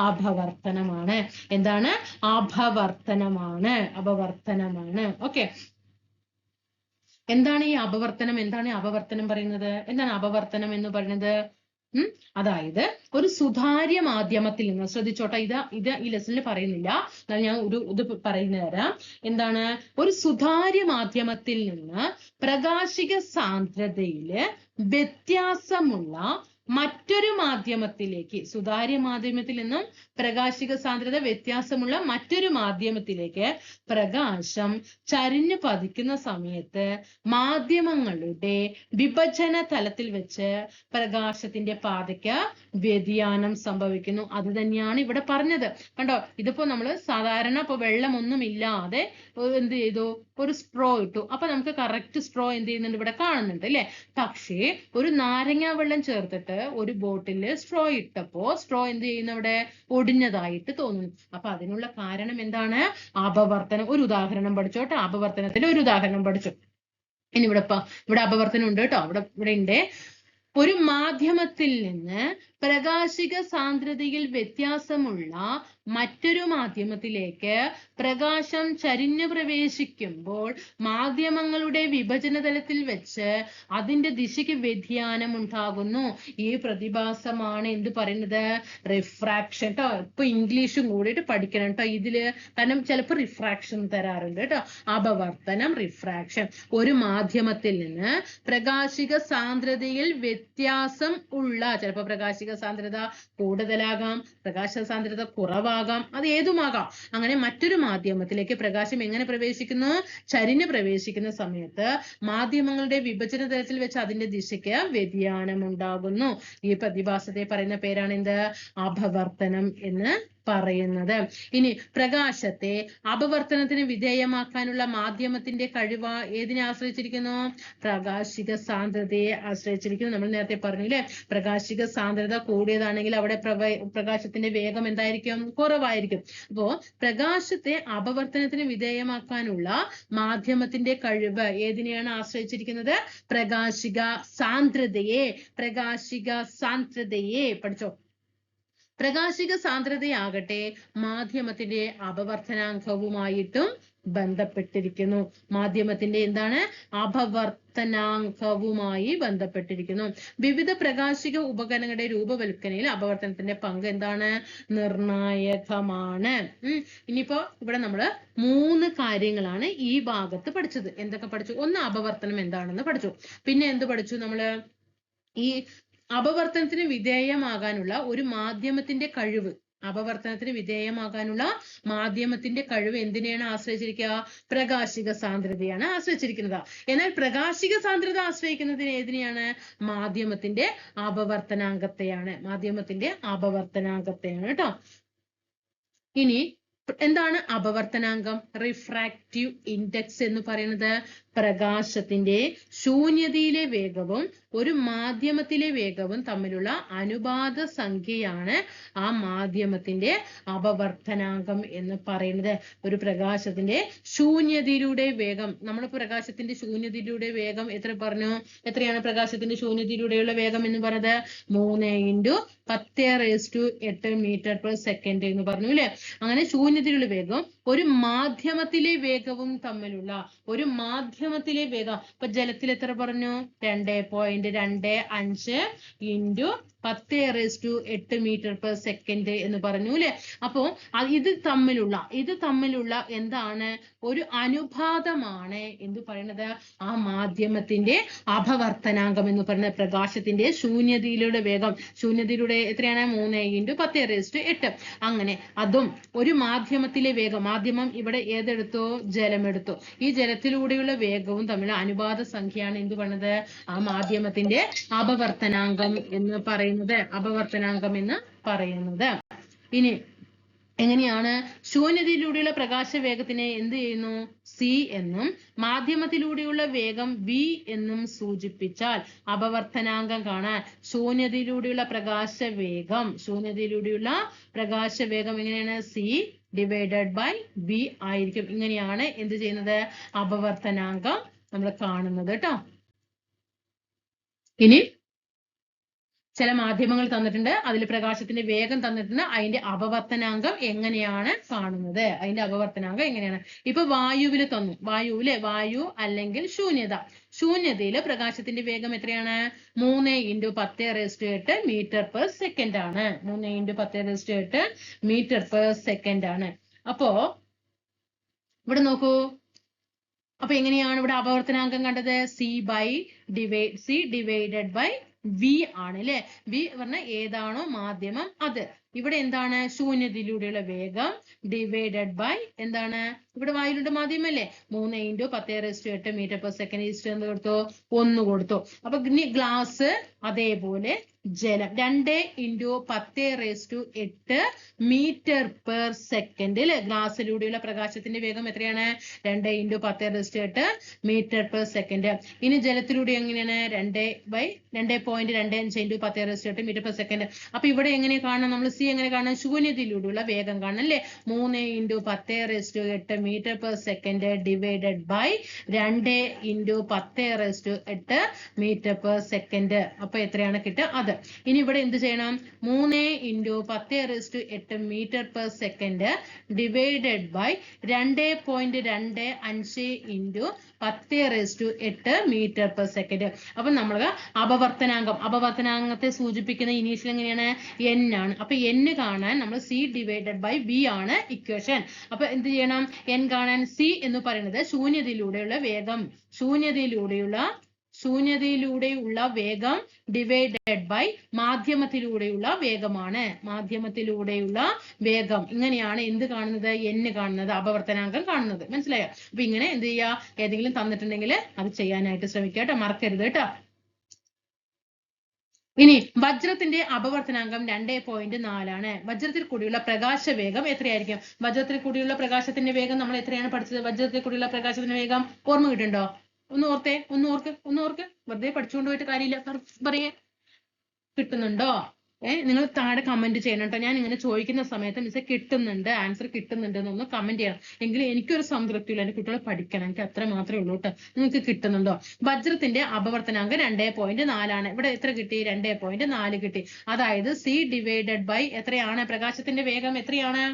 അപവർത്തനമാണ്. എന്താണ്? അപവർത്തനമാണ്. ഓക്കെ. എന്താണ് ഈ അപവർത്തനം? എന്താണ് അപവർത്തനം പറയുന്നത്? എന്താണ് അപവർത്തനം എന്ന് പറയുന്നത്? അതായത് ഒരു സുതാര്യ മാധ്യമത്തിൽ നിന്ന്, ശ്രദ്ധിച്ചോട്ടെ, ഇത് ഈ ലെസണിൽ പറയുന്നില്ല, എന്നാൽ ഞാൻ ഇത് പറഞ്ഞു തരാം. എന്താണ്? ഒരു സുതാര്യ മാധ്യമത്തിൽ നിന്ന് പ്രകാശിക സാന്ദ്രതയില് വ്യത്യാസമുള്ള മറ്റൊരു മാധ്യമത്തിലേക്ക്, സുതാര്യ മാധ്യമത്തിൽ നിന്നും പ്രകാശിക സാന്ദ്രത വ്യത്യാസമുള്ള മറ്റൊരു മാധ്യമത്തിലേക്ക് പ്രകാശം ചരിഞ്ഞു പതിക്കുന്ന സമയത്ത് മാധ്യമങ്ങളുടെ വിഭജന തലത്തിൽ വെച്ച് പ്രകാശത്തിന്റെ പാതയ്ക്ക് വ്യതിയാനം സംഭവിക്കുന്നു. അത് തന്നെയാണ് ഇവിടെ പറഞ്ഞത്. കണ്ടോ, ഇതിപ്പോ നമ്മൾ സാധാരണ ഇപ്പൊ വെള്ളമൊന്നും ഇല്ലാതെ എന്ത് ചെയ്തു? ഒരു സ്ട്രോ ഇട്ടു. അപ്പൊ നമുക്ക് കറക്റ്റ് സ്ട്രോ എന്ത് ചെയ്യുന്നുണ്ട്? ഇവിടെ കാണുന്നുണ്ട് അല്ലെ. പക്ഷേ ഒരു നാരങ്ങ വെള്ളം ചേർത്തിട്ട് ഒരു ബോട്ടില് സ്ട്രോ ഇട്ടപ്പോ സ്ട്രോ എന്ത് ചെയ്യുന്നു? അവിടെ ഒടിഞ്ഞതായിട്ട് തോന്നുന്നു. അപ്പൊ അതിനുള്ള കാരണം എന്താണ്? അപവർത്തനം. ഒരു ഉദാഹരണം പഠിച്ചോട്ടെ. അപവർത്തനത്തിൽ ഒരു ഉദാഹരണം പഠിച്ചു. ഇനി ഇവിടെ അപവർത്തനം ഉണ്ട് കേട്ടോ. ഇവിടെ ഉണ്ട്. ഒരു മാധ്യമത്തിൽ നിന്ന് പ്രകാശിക സാന്ദ്രതയിൽ വ്യത്യാസമുള്ള മറ്റൊരു മാധ്യമത്തിലേക്ക് പ്രകാശം ചരിഞ്ഞു പ്രവേശിക്കുമ്പോൾ മാധ്യമങ്ങളുടെ വിഭജന തലത്തിൽ വെച്ച് അതിന്റെ ദിശയ്ക്ക് വ്യതിയാനം ഉണ്ടാകുന്നു. ഈ പ്രതിഭാസമാണ് എന്ത് പറയുന്നത്? റിഫ്രാക്ഷൻ കേട്ടോ. ഇപ്പൊ ഇംഗ്ലീഷും കൂടിയിട്ട് പഠിക്കണം കേട്ടോ ഇതില്. കാരണം ചിലപ്പോൾ റിഫ്രാക്ഷൻ തരാറുണ്ട് കേട്ടോ. അപവർത്തനം, റിഫ്രാക്ഷൻ. ഒരു മാധ്യമത്തിൽ നിന്ന് പ്രകാശിക സാന്ദ്രതയിൽ വ്യത്യാസം ഉള്ള, ചിലപ്പോൾ പ്രകാശിക സാന്ദ്രത കൂടുതലാകാം, പ്രകാശ സാന്ദ്രത കുറവാകാം, അത് ഏതുമാകാം. അങ്ങനെ മറ്റൊരു മാധ്യമത്തിലേക്ക് പ്രകാശം എങ്ങനെ പ്രവേശിക്കുന്നു? ചരിഞ്ഞ് പ്രവേശിക്കുന്ന സമയത്ത് മാധ്യമങ്ങളുടെ വിഭജന തലത്തിൽ വെച്ച് അതിന്റെ ദിശയ്ക്ക് വ്യതിയാനം ഉണ്ടാകുന്നു. ഈ പ്രതിഭാസത്തെ പറയുന്ന പേരാണ് എന്ത്? അപവർത്തനം എന്ന് പറയുന്നത്. ഇനി പ്രകാശത്തെ അപവർത്തനത്തിന് വിധേയമാക്കാനുള്ള മാധ്യമത്തിന്റെ കഴിവ് ഏതിനെ ആശ്രയിച്ചിരിക്കുന്നു? പ്രകാശിക സാന്ദ്രതയെ ആശ്രയിച്ചിരിക്കുന്നു. നമ്മൾ നേരത്തെ പറഞ്ഞില്ലേ, പ്രകാശിക സാന്ദ്രത കൂടിയതാണെങ്കിൽ അവിടെ പ്രകാശത്തിന്റെ വേഗം എന്തായിരിക്കും? കുറവായിരിക്കും. അപ്പോ പ്രകാശത്തെ അപവർത്തനത്തിന് വിധേയമാക്കാനുള്ള മാധ്യമത്തിന്റെ കഴിവ് ഏതിനെയാണ് ആശ്രയിച്ചിരിക്കുന്നത്? പ്രകാശിക സാന്ദ്രതയെ. പഠിച്ചോ. പ്രകാശിക സാന്ദ്രതയാകട്ടെ മാധ്യമത്തിന്റെ അപവർത്തനാങ്കവുമായിട്ടും ബന്ധപ്പെട്ടിരിക്കുന്നു. മാധ്യമത്തിന്റെ എന്താണ്? അപവർത്തനാങ്കവുമായി ബന്ധപ്പെട്ടിരിക്കുന്നു. വിവിധ പ്രകാശിക ഉപകരണങ്ങളുടെ രൂപവൽക്കരണയിൽ അപവർത്തനത്തിന്റെ പങ്ക് എന്താണ്? നിർണായകമാണ്. ഇനിയിപ്പോ ഇവിടെ നമ്മള് 3 കാര്യങ്ങളാണ് ഈ ഭാഗത്ത് പഠിച്ചത്. എന്തൊക്കെ പഠിച്ചു? ഒന്ന്, അപവർത്തനം എന്താണെന്ന് പഠിച്ചു. പിന്നെ എന്ത് പഠിച്ചു? നമ്മള് ഈ അപവർത്തനത്തിന് വിധേയമാകാനുള്ള ഒരു മാധ്യമത്തിന്റെ കഴിവ് അപവർത്തനത്തിന് വിധേയമാകാനുള്ള മാധ്യമത്തിന്റെ കഴിവ് എന്തിനെയാണ് ആശ്രയിച്ചിരിക്കുക? പ്രകാശിക സാന്ദ്രതയാണ് ആശ്രയിച്ചിരിക്കുന്നത്. എന്നാൽ പ്രകാശിക സാന്ദ്രത ആശ്രയിക്കുന്നതിന് ഏതിനെയാണ്? മാധ്യമത്തിന്റെ അപവർത്തനാങ്കത്തെയാണ്. മാധ്യമത്തിന്റെ അപവർത്തനാങ്കത്തെയാണ് കേട്ടോ. ഇനി എന്താണ് അപവർത്തനാങ്കം? റിഫ്രാക്റ്റീവ് ഇൻഡെക്സ് എന്ന് പറയുന്നത് പ്രകാശത്തിന്റെ ശൂന്യതയിലെ വേഗവും ഒരു മാധ്യമത്തിലെ വേഗവും തമ്മിലുള്ള അനുപാത സംഖ്യയാണ് ആ മാധ്യമത്തിന്റെ അപവർത്തനാങ്കം എന്ന് പറയുന്നത്. ഒരു പ്രകാശത്തിന്റെ ശൂന്യതയിലൂടെ വേഗം, നമ്മൾ പ്രകാശത്തിന്റെ ശൂന്യതയിലൂടെ വേഗം എത്ര പറഞ്ഞു? എത്രയാണ് പ്രകാശത്തിന്റെ ശൂന്യതയിലൂടെയുള്ള വേഗം എന്ന് പറഞ്ഞത്? 3 × 10⁸ മീറ്റർ/സെക്കൻഡ് എന്ന് പറഞ്ഞു അല്ലെ. അങ്ങനെ ശൂന്യതയിലുള്ള വേഗം ഒരു മാധ്യമത്തിലെ വേഗവും തമ്മിലുള്ള, ഒരു മാധ്യമത്തിലെ വേഗം, ഇപ്പൊ ജലത്തിൽ എത്ര പറഞ്ഞു? 2.25 × 10⁸ മീറ്റർ/സെക്കൻഡ് എന്ന് പറഞ്ഞു അല്ലെ. അപ്പോ ഇത് തമ്മിലുള്ള എന്താണ്? ഒരു അനുപാതമാണ് എന്ത് പറയുന്നത്? ആ മാധ്യമത്തിന്റെ അപവർത്തനാങ്കം എന്ന് പറയുന്നത്. പ്രകാശത്തിന്റെ ശൂന്യതയിലൂടെ വേഗം, ശൂന്യതയിലൂടെ എത്രയാണ്? 3 × 10⁸. അങ്ങനെ അതും ഒരു മാധ്യമത്തിലെ വേഗം, മാധ്യമം ഇവിടെ ഏതെടുത്തോ? ജലമെടുത്തു. ഈ ജലത്തിലൂടെയുള്ള വേഗവും തമ്മിലുള്ള അനുപാത സംഖ്യയാണ് എന്ത് പറയുന്നത്? ആ മാധ്യമത്തിന്റെ അപവർത്തനാങ്കം എന്ന് പറയുന്നത്. അപവർത്തനാങ്കം എന്ന് പറയുന്നത്. ഇനി എങ്ങനെയാണ്? ശൂന്യതയിലൂടെയുള്ള പ്രകാശ വേഗത്തിനെ എന്ത് ചെയ്യുന്നു? സി എന്നും മാധ്യമത്തിലൂടെയുള്ള വേഗം വി എന്നും സൂചിപ്പിച്ചാൽ അപവർത്തനാങ്കം കാണാൻ ശൂന്യതയിലൂടെയുള്ള പ്രകാശ വേഗം എങ്ങനെയാണ്? സി ഡിവൈഡഡ് ബൈ വി ആയിരിക്കും. ഇങ്ങനെയാണ് എന്ത് ചെയ്യുന്നത്? അപവർത്തനാങ്കം നമ്മൾ കാണുന്നത് കേട്ടോ. ഇനി ചില മാധ്യമങ്ങൾ തന്നിട്ടുണ്ട്, അതിൽ പ്രകാശത്തിന്റെ വേഗം തന്നിട്ടുണ്ട്, അതിന്റെ അപവർത്തനാങ്കം എങ്ങനെയാണ് കാണുന്നത്? അതിന്റെ അപവർത്തനാങ്കം എങ്ങനെയാണ്? ഇപ്പൊ വായുവില് തന്നു, വായു അല്ലെങ്കിൽ ശൂന്യതയില് പ്രകാശത്തിന്റെ വേഗം എത്രയാണ്? 3 × 10⁸ മീറ്റർ/സെക്കൻഡ് ആണ്. 3 × 10⁸ മീറ്റർ/സെക്കൻഡ് ആണ്. അപ്പോ ഇവിടെ നോക്കൂ, അപ്പൊ എങ്ങനെയാണ് ഇവിടെ അപവർത്തനാങ്കം കണ്ടത്? സി ഡിവൈഡഡ് ബൈ വി ആണ് അല്ലെ. വി പറഞ്ഞ ഏതാണോ മാധ്യമം അത്. ഇവിടെ എന്താണ്? ശൂന്യതയിലൂടെയുള്ള വേഗം ഡിവൈഡഡ് ബൈ എന്താണ്? ഇവിടെ വായുവിന്റെ മാധ്യമം അല്ലേ. 3 × 10⁸ മീറ്റർ/സെക്കൻഡ് എന്ത് കൊടുത്തു? 1 കൊടുത്തു. അപ്പൊ ഗ്ലാസ് അതേപോലെ ജലം 2 × 10⁸ മീറ്റർ/സെക്കൻഡ് അല്ലെ. ഗ്ലാസ്സിലൂടെയുള്ള പ്രകാശത്തിന്റെ വേഗം എത്രയാണ്? 2 × 10⁸ മീറ്റർ/സെക്കൻഡ്. ഇനി ജലത്തിലൂടെ എങ്ങനെയാണ്? 2.25 × 10⁸ മീറ്റർ/സെക്കൻഡ്. അപ്പൊ ഇവിടെ എങ്ങനെ കാണണം? നമ്മൾ സി എങ്ങനെ കാണണം? ശൂന്യതയിലൂടെയുള്ള വേഗം കാണണം അല്ലെ. 3 × 10⁸ മീറ്റർ/സെക്കൻഡ് ഡിവൈഡഡ് ബൈ 2 × 10⁸ മീറ്റർ/സെക്കൻഡ്. അപ്പൊ എത്രയാണ് കിട്ടുക? അത്. ഇനി ഇവിടെ എന്ത് ചെയ്യണം? 3 × 10⁸ മീറ്റർ/സെക്കൻഡ് ഡിവൈഡഡ് ബൈ 2.25 × 10⁸ മീറ്റർ/സെക്കൻഡ്. അപ്പൊ നമ്മൾ അപവർത്തനാങ്കത്തെ സൂചിപ്പിക്കുന്ന ഇനീഷ്യൽ എങ്ങനെയാണ്? n ആണ്. അപ്പൊ n കാണാൻ നമ്മൾ സി ഡിവൈഡഡ് ബൈ വി ആണ് ഇക്വേഷൻ. അപ്പൊ എന്ത് ചെയ്യണം? n കാണാൻ സി എന്ന് പറയുന്നത് ശൂന്യതയിലൂടെയുള്ള വേഗം ഡിവൈഡഡ് ബൈ മാധ്യമത്തിലൂടെയുള്ള വേഗമാണ്. ഇങ്ങനെയാണ് എന്ത് കാണുന്നത്? n കാണുന്നത്, അപവർത്തനാങ്കം കാണുന്നത്. മനസ്സിലായോ? അപ്പൊ ഇങ്ങനെ എന്ത് ചെയ്യാ? ഏതെങ്കിലും തന്നിട്ടുണ്ടെങ്കിൽ അത് ചെയ്യാനായിട്ട് ശ്രമിക്കുക കേട്ടോ, മറക്കരുത് കേട്ടോ. ഇനി വജ്രത്തിന്റെ അപവർത്തനാങ്കം 2.4 ആണ്. വജ്രത്തിൽ കൂടിയുള്ള പ്രകാശ വേഗം എത്രയായിരിക്കും? വജ്രത്തിൽ കൂടിയുള്ള പ്രകാശത്തിന്റെ വേഗം നമ്മൾ എത്രയാണ് പഠിച്ചത്? വജ്രത്തിൽ കൂടിയുള്ള പ്രകാശത്തിന്റെ വേഗം ഓർമ്മ കിട്ടുന്നുണ്ടോ? ഒന്ന് ഓർക്ക്. വെറുതെ പഠിച്ചുകൊണ്ട് പോയിട്ട് കാര്യമില്ല. പറയേ, കിട്ടുന്നുണ്ടോ? നിങ്ങൾ താഴെ കമന്റ് ചെയ്യണം കേട്ടോ. ഞാൻ ഇങ്ങനെ ചോദിക്കുന്ന സമയത്ത് മിസ്സെ കിട്ടുന്നുണ്ട്, ആൻസർ കിട്ടുന്നുണ്ട് എന്നൊന്ന് കമന്റ് ചെയ്യണം. എങ്കിലും എനിക്കൊരു സംതൃപ്തിയില്ല, എന്റെ കുട്ടികളെ പഠിക്കണം, എനിക്ക് അത്ര മാത്രമേ ഉള്ളൂ കേട്ടോ. നിങ്ങൾക്ക് കിട്ടുന്നുണ്ടോ? വജ്രത്തിന്റെ അപവർത്തനാങ്കം 2.4 ആണ്. ഇവിടെ എത്ര കിട്ടി? 2.4 കിട്ടി. അതായത് സി ഡിവൈഡഡ് ബൈ എത്രയാണ്? പ്രകാശത്തിന്റെ വേഗം എത്രയാണ്?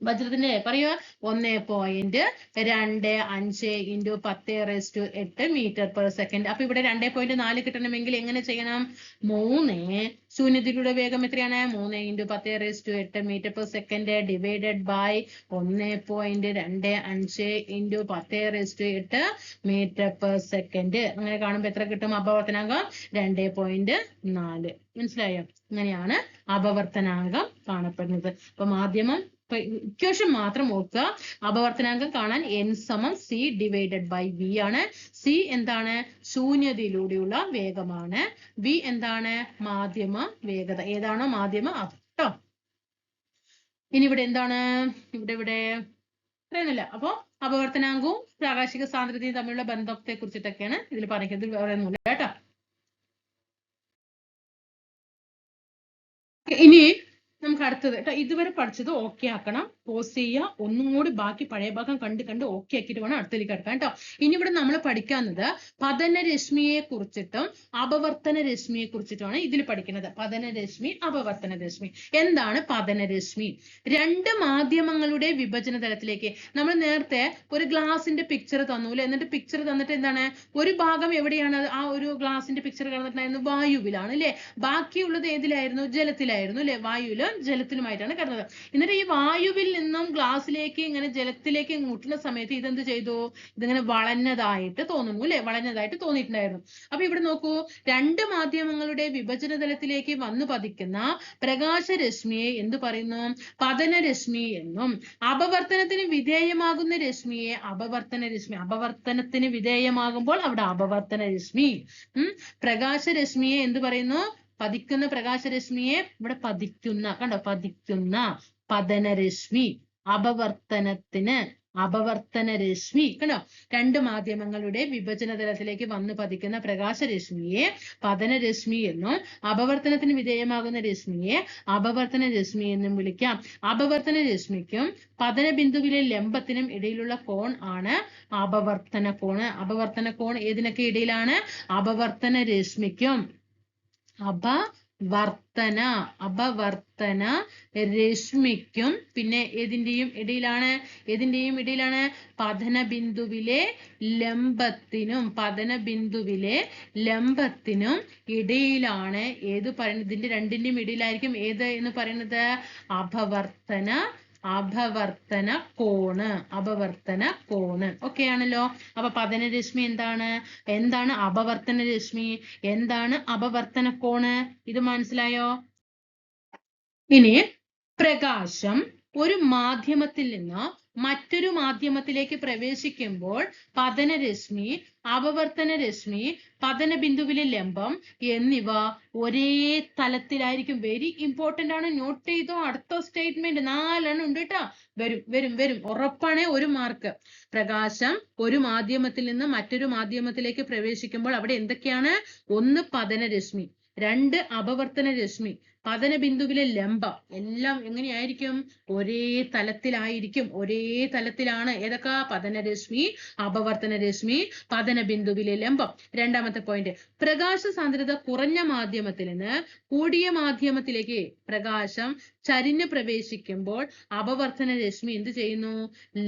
വജ്രത്തിന്റെ പറയുക 1.25 ഇൻറ്റു 10⁸ മീറ്റർ/സെക്കൻഡ്. അപ്പൊ ഇവിടെ 2.4 കിട്ടണമെങ്കിൽ എങ്ങനെ ചെയ്യണം? 3 ശൂന്യതയിലൂടെ വേഗം എത്രയാണ്? 3 into 10⁸ metre second divided by 1.25 into 10⁸ metre second. അങ്ങനെ കാണുമ്പോ എത്ര കിട്ടും? അപവർത്തനാങ്കം 2.4. മനസ്സിലായോ? ഇങ്ങനെയാണ് അപവർത്തനാങ്കം കാണപ്പെടുന്നത്. അപ്പൊ മാധ്യമം ഇക്വേഷൻ മാത്രം ഓർക്കുക. അപവർത്തനാങ്കം കാണാൻ n = c divided by v ആണ്. c എന്താണ്? ശൂന്യതയിലൂടെയുള്ള വേഗമാണ്. v എന്താണ്? മാധ്യമ വേഗത. ഏതാണോ മാധ്യമം അത് ട്ടോ. ഇനി ഇവിടെ എന്താണ്? ഇവിടെ പറയുന്നില്ല. അപ്പൊ അപവർത്തനാങ്കവും പ്രാകാശിക സാന്ദ്രതയും തമ്മിലുള്ള ബന്ധത്തെ കുറിച്ചിട്ടൊക്കെയാണ് ഇതിൽ പറയുന്നത്. വേറെ ഒന്നുമില്ല കേട്ടോ. ഇനി നമുക്ക് അടുത്തത് കേട്ടോ. ഇതുവരെ പഠിച്ചത് ഓക്കെ ആക്കണം, പോസ് ചെയ്യുക, ഒന്നും കൂടി ബാക്കി പഴയ ഭാഗം കണ്ട് ഓക്കെ ആക്കിയിട്ട് വേണം അടുത്തേക്ക് എടുക്കാൻ കേട്ടോ. ഇനി ഇവിടെ നമ്മൾ പഠിക്കാവുന്നത് പതനരശ്മിയെ കുറിച്ചിട്ടും അപവർത്തന രശ്മിയെ കുറിച്ചിട്ടുമാണ് ഇതിൽ പഠിക്കുന്നത്. പതനരശ്മി, അപവർത്തന രശ്മി. എന്താണ് പതനരശ്മി? രണ്ട് മാധ്യമങ്ങളുടെ വിഭജന തലത്തിലേക്ക്. നമ്മൾ നേരത്തെ ഒരു ഗ്ലാസിന്റെ പിക്ചർ തന്നൂല്ലേ, എന്നിട്ട് പിക്ചർ തന്നിട്ട് എന്താണ്, ഒരു ഭാഗം എവിടെയാണ്? ആ ഒരു ഗ്ലാസിന്റെ പിക്ചർ കിടന്നിട്ടുണ്ടായിരുന്നു വായുവിലാണ് അല്ലെ. ബാക്കിയുള്ളത് ഏതിലായിരുന്നു? ജലത്തിലായിരുന്നു അല്ലെ. വായുവിലും ജലത്തിലുമായിട്ടാണ് കിടന്നത്. എന്നിട്ട് ഈ വായുവിൽ നിന്നും ഗ്ലാസ്സിലേക്ക് ഇങ്ങനെ ജലത്തിലേക്ക് മുട്ടുന്ന സമയത്ത് ഇതെന്ത് ചെയ്തു? ഇതിങ്ങനെ വളഞ്ഞതായിട്ട് തോന്നുന്നു അല്ലെ, വളഞ്ഞതായിട്ട് തോന്നിയിട്ടുണ്ടായിരുന്നു. അപ്പൊ ഇവിടെ നോക്കൂ, രണ്ട് മാധ്യമങ്ങളുടെ വിഭജന തലത്തിലേക്ക് വന്നു പതിക്കുന്ന പ്രകാശരശ്മിയെ എന്ത് പറയുന്നു? പതനരശ്മി എന്നും അപവർത്തനത്തിന് വിധേയമാകുന്ന രശ്മിയെ അപവർത്തന രശ്മി. അപവർത്തനത്തിന് വിധേയമാകുമ്പോൾ അവിടെ അപവർത്തന രശ്മി. പ്രകാശരശ്മിയെ എന്ത് പറയുന്നു? പതിക്കുന്ന പ്രകാശരശ്മിയെ ഇവിടെ പതിക്കുന്ന, കണ്ടോ, പതിക്കുന്ന പതനരശ്മി. അപവർത്തന രശ്മി, കണ്ടോ. രണ്ട് മാധ്യമങ്ങളുടെ വിഭജന തലത്തിലേക്ക് വന്ന് പതിക്കുന്ന പ്രകാശരശ്മിയെ പതനരശ്മി എന്നും അപവർത്തനത്തിന് വിധേയമാകുന്ന രശ്മിയെ അപവർത്തന രശ്മി എന്നും വിളിക്കാം. അപവർത്തന രശ്മിക്കും പതന ബിന്ദുവിലെ ലംബത്തിനും ഇടയിലുള്ള കോൺ ആണ് അപവർത്തന കോണ്. അപവർത്തന കോൺ ഏതിനൊക്കെ ഇടയിലാണ്? അപവർത്തന രശ്മിക്കും അപവർത്തന രശ്മിക്കും പിന്നെ ഏതിന്റെയും ഇടയിലാണ്? പതന ബിന്ദുവിലെ ലംബത്തിനും ഇടയിലാണ്. ഏത് പറയുന്നത്? ഇതിന്റെ രണ്ടിന്റെയും ഇടയിലായിരിക്കും ഏത് എന്ന് പറയുന്നത്? അപവർത്തന കോണ്. ഓക്കെ ആണല്ലോ. അപ്പൊ പതനരശ്മി എന്താണ് അപവർത്തന രശ്മി, എന്താണ് അപവർത്തന കോണ്, ഇത് മനസ്സിലായോ? ഇനി പ്രകാശം ഒരു മാധ്യമത്തിൽ നിന്ന് മറ്റൊരു മാധ്യമത്തിലേക്ക് പ്രവേശിക്കുമ്പോൾ പതനരശ്മി, അപവർത്തന രശ്മി, പതന ബിന്ദുവിലെ ലംബം എന്നിവ ഒരേ തലത്തിലായിരിക്കും. വെരി ഇമ്പോർട്ടന്റ് ആണ്, നോട്ട് ചെയ്തോ. അടുത്ത സ്റ്റേറ്റ്മെന്റ് 4 ഉണ്ട് കേട്ടോ. വരും ഉറപ്പാണ്, ഒരു മാർക്ക്. പ്രകാശം ഒരു മാധ്യമത്തിൽ നിന്ന് മറ്റൊരു മാധ്യമത്തിലേക്ക് പ്രവേശിക്കുമ്പോൾ അവിടെ എന്തൊക്കെയാണ്? 1 പതനരശ്മി, 2 അപവർത്തന രശ്മി, പതന ബിന്ദുവിലെ ലംബം എല്ലാം എങ്ങനെയായിരിക്കും? ഒരേ തലത്തിലാണ്. ഏതൊക്കെ? പതനരശ്മി, അപവർത്തന രശ്മി, പതന ബിന്ദുവിലെ ലംബം. രണ്ടാമത്തെ പോയിന്റ്, പ്രകാശ സാന്ദ്രത കുറഞ്ഞ മാധ്യമത്തിൽ നിന്ന് കൂടിയ മാധ്യമത്തിലേക്ക് പ്രകാശം ചരിഞ്ഞു പ്രവേശിക്കുമ്പോൾ അപവർത്തന രശ്മി എന്ത് ചെയ്യുന്നു?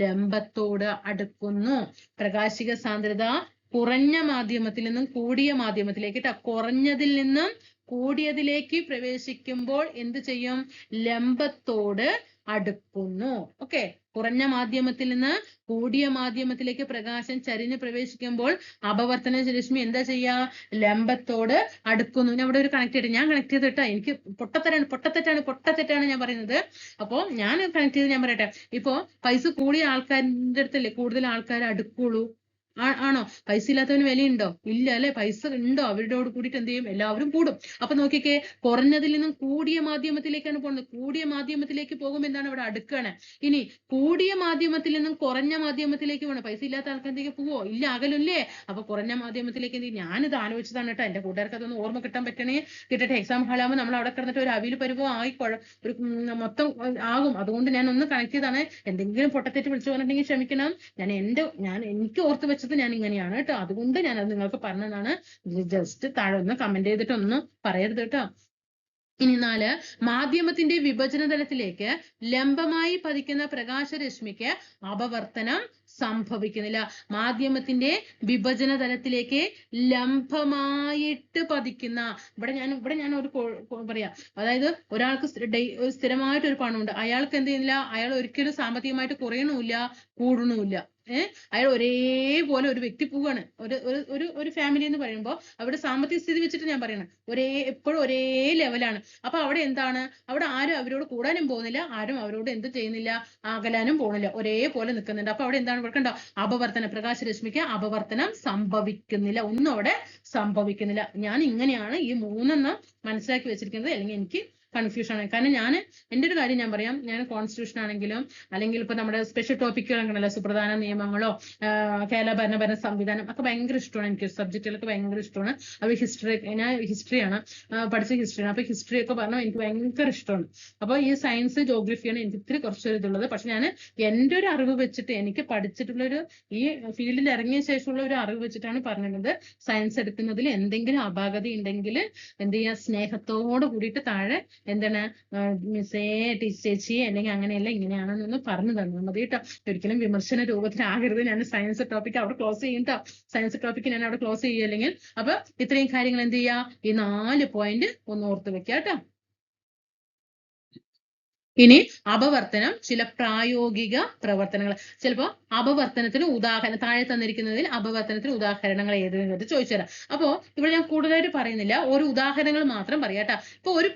ലംബത്തോട് അടുക്കുന്നു. പ്രകാശിക സാന്ദ്രത കുറഞ്ഞ മാധ്യമത്തിൽ നിന്നും കൂടിയ മാധ്യമത്തിലേക്ക്, കുറഞ്ഞതിൽ നിന്നും കൂടിയതിലേക്ക് പ്രവേശിക്കുമ്പോൾ എന്ത് ചെയ്യും? ലംബത്തോട് അടുക്കുന്നു. ഓക്കെ. കുറഞ്ഞ മാധ്യമത്തിൽ നിന്ന് കൂടിയ മാധ്യമത്തിലേക്ക് പ്രകാശം ചരിഞ്ഞ് പ്രവേശിക്കുമ്പോൾ അപവർത്തന രശ്മി എന്താ ചെയ്യാ? ലംബത്തോട് അടുക്കുന്നു. ഞാൻ ഇവിടെ ഒരു ഞാൻ കണക്ട് ചെയ്തിട്ടാ. എനിക്ക് പൊട്ടത്തെറ്റാണ് ഞാൻ പറയുന്നത്. അപ്പോ ഞാൻ കണക്ട് ചെയ്ത് ഞാൻ പറയട്ടെ. ഇപ്പോ പൈസ കൂടിയ ആൾക്കാരുടെ അടുത്തല്ലേ കൂടുതൽ ആൾക്കാർ അടുക്കുള്ളൂ. ആണോ? പൈസ ഇല്ലാത്തവന് വിലയുണ്ടോ? ഇല്ല അല്ലെ. പൈസ ഉണ്ടോ? അവരുടെ കൂടിയിട്ട് എന്ത് ചെയ്യും? എല്ലാവരും കൂടും. അപ്പൊ നോക്കിക്കേ, കുറഞ്ഞതിൽ നിന്നും കൂടിയ മാധ്യമത്തിലേക്കാണ് പോകുന്നത്. കൂടിയ മാധ്യമത്തിലേക്ക് പോകുമ്പോൾ എന്താണ്? ഇവിടെ അടുക്കാണ്. ഇനി കൂടിയ മാധ്യമത്തിൽ നിന്നും കുറഞ്ഞ മാധ്യമത്തിലേക്ക് പോകണം. പൈസ ഇല്ലാത്ത ആൾക്കാർക്ക് പോവോ? ഇല്ല, അകലല്ലേ. അപ്പൊ കുറഞ്ഞ മാധ്യമത്തിലേക്ക് എന്ത് ചെയ്യും? ഞാനിത് ആലോചിച്ചതാണ് കേട്ടോ. എന്റെ കൂട്ടുകാർക്ക് അതൊന്ന് ഓർമ്മ കിട്ടട്ടെ. എക്സാം ഹാളാകുമ്പോൾ നമ്മൾ അവിടെ കിടന്നിട്ട് ഒരു അവിൽ പരുവം ഒരു മൊത്തം ആകും. അതുകൊണ്ട് ഞാൻ ഒന്ന് കണക്ട് ചെയ്താണ്. എന്തെങ്കിലും പൊട്ടത്തെറ്റ് വിളിച്ചു പറഞ്ഞിട്ടുണ്ടെങ്കിൽ ക്ഷമിക്കണം. എനിക്ക് ഓർത്ത് വെച്ചത് ഞാൻ ഇങ്ങനെയാണ് കേട്ടോ. അതുകൊണ്ട് ഞാൻ അത് നിങ്ങൾക്ക് പറഞ്ഞതാണ്. ജസ്റ്റ് താഴെ ഒന്ന് കമന്റ് ചെയ്തിട്ട് ഒന്നും പറയരുത് കേട്ടോ. ഇനി 4, മാധ്യമത്തിന്റെ വിഭജന തലത്തിലേക്ക് ലംബമായി പതിക്കുന്ന പ്രകാശരശ്മിക്ക് അപവർത്തനം സംഭവിക്കുന്നില്ല. മാധ്യമത്തിന്റെ വിഭജന തലത്തിലേക്ക് ലംബമായിട്ട് പതിക്കുന്ന, ഇവിടെ ഞാൻ ഒരു പറയാ, അതായത് ഒരാൾക്ക് സ്ഥിരമായിട്ട് ഒരു പണമുണ്ട്, അയാൾക്ക് എന്ത് ചെയ്യുന്നില്ല, അയാൾ ഒരിക്കലും സാമ്പത്തികമായിട്ട് കുറയണമില്ല കൂടണമില്ല. അയാൾ ഒരേപോലെ ഒരു വ്യക്തി പോവാണ്. ഒരു ഫാമിലി എന്ന് പറയുമ്പോൾ അവിടെ സാമ്പത്തിക സ്ഥിതി വെച്ചിട്ട് ഞാൻ പറയണം, എപ്പോഴും ഒരേ ലെവലാണ്. അപ്പൊ അവിടെ എന്താണ്, അവിടെ ആരും അവരോട് കൂടാനും പോകുന്നില്ല, ആരും അവരോട് എന്ത് ചെയ്യുന്നില്ല, അകലാനും പോകുന്നില്ല, ഒരേപോലെ നിൽക്കുന്നുണ്ട്. അപ്പൊ അവിടെ എന്താണ് കണ്ടോ, അപവർത്തനം, പ്രകാശരശ്മിക്ക് അപവർത്തനം സംഭവിക്കുന്നില്ല, ഒന്നും അവിടെ സംഭവിക്കുന്നില്ല. ഞാൻ ഇങ്ങനെയാണ് ഈ 3 മനസ്സിലാക്കി വെച്ചിരിക്കുന്നത്, അല്ലെങ്കിൽ എനിക്ക് കൺഫ്യൂഷൻ ആണ്. കാരണം എൻ്റെ ഒരു കാര്യം ഞാൻ പറയാം, ഞാൻ കോൺസ്റ്റിറ്റ്യൂഷൻ ആണെങ്കിലും അല്ലെങ്കിൽ ഇപ്പൊ നമ്മുടെ സ്പെഷ്യൽ ടോപ്പിക്കുകളൊക്കെ സുപ്രധാന നിയമങ്ങളോ കേരള ഭരണ സംവിധാനം ഒക്കെ ഭയങ്കര ഇഷ്ടമാണ്. എനിക്ക് സബ്ജക്റ്റുകളൊക്കെ ഭയങ്കര ഇഷ്ടമാണ്. അത് ഞാൻ ഹിസ്റ്ററിയാണ് പഠിച്ച ഹിസ്റ്ററിയാണ്. അപ്പൊ ഹിസ്റ്ററി ഒക്കെ പറഞ്ഞാൽ എനിക്ക് ഭയങ്കര ഇഷ്ടമാണ്. അപ്പൊ ഈ സയൻസ് ജോഗ്രഫിയാണ് എനിക്ക് ഇത്തിരി കുറച്ചൊരു ഇതുള്ളത്. പക്ഷെ ഞാൻ എൻ്റെ ഒരു അറിവ് വെച്ചിട്ട്, എനിക്ക് പഠിച്ചിട്ടുള്ളൊരു ഈ ഫീൽഡിൽ ഇറങ്ങിയ ശേഷമുള്ള ഒരു അറിവ് വെച്ചിട്ടാണ് പറഞ്ഞിരുന്നത്. സയൻസ് എടുക്കുന്നതിൽ എന്തെങ്കിലും അപാകത ഉണ്ടെങ്കിൽ എന്ത് ചെയ്യാ, സ്നേഹത്തോട് കൂടിയിട്ട് താഴെ എന്താണ് മിസ്സേ ചേച്ചി അല്ലെങ്കിൽ അങ്ങനെയല്ല ഇങ്ങനെയാണെന്നൊന്ന് പറഞ്ഞു തന്നാൽ മതി കേട്ടോ. ഒരിക്കലും വിമർശന രൂപത്തിലാകരുത്. ഞാൻ സയൻസ് ടോപ്പിക് അവിടെ ക്ലോസ് ചെയ്യും കേട്ടോ. സയൻസ് ടോപ്പിക് ഞാൻ അവിടെ ക്ലോസ് ചെയ്യുക. അല്ലെങ്കിൽ അപ്പൊ ഇത്രയും കാര്യങ്ങൾ എന്ത് ചെയ്യാ, ഈ 4 പോയിന്റ് ഒന്ന് ഓർത്ത് വെക്കുക കേട്ടോ. ഇനി അപവർത്തനം, ചില പ്രായോഗിക പ്രവർത്തനങ്ങൾ. ചിലപ്പോ അപവർത്തനത്തിന് ഉദാഹരണം താഴെ തന്നിരിക്കുന്നതിൽ അപവർത്തനത്തിന് ഉദാഹരണങ്ങൾ ഏതെന്ന് ചോദിച്ചു തരാം. അപ്പോ ഇവിടെ ഞാൻ കൂടുതലായിട്ട് പറയുന്നില്ല, ഒരു ഉദാഹരണങ്ങൾ മാത്രം പറയാട്ടോ. ഇപ്പൊ ഒരു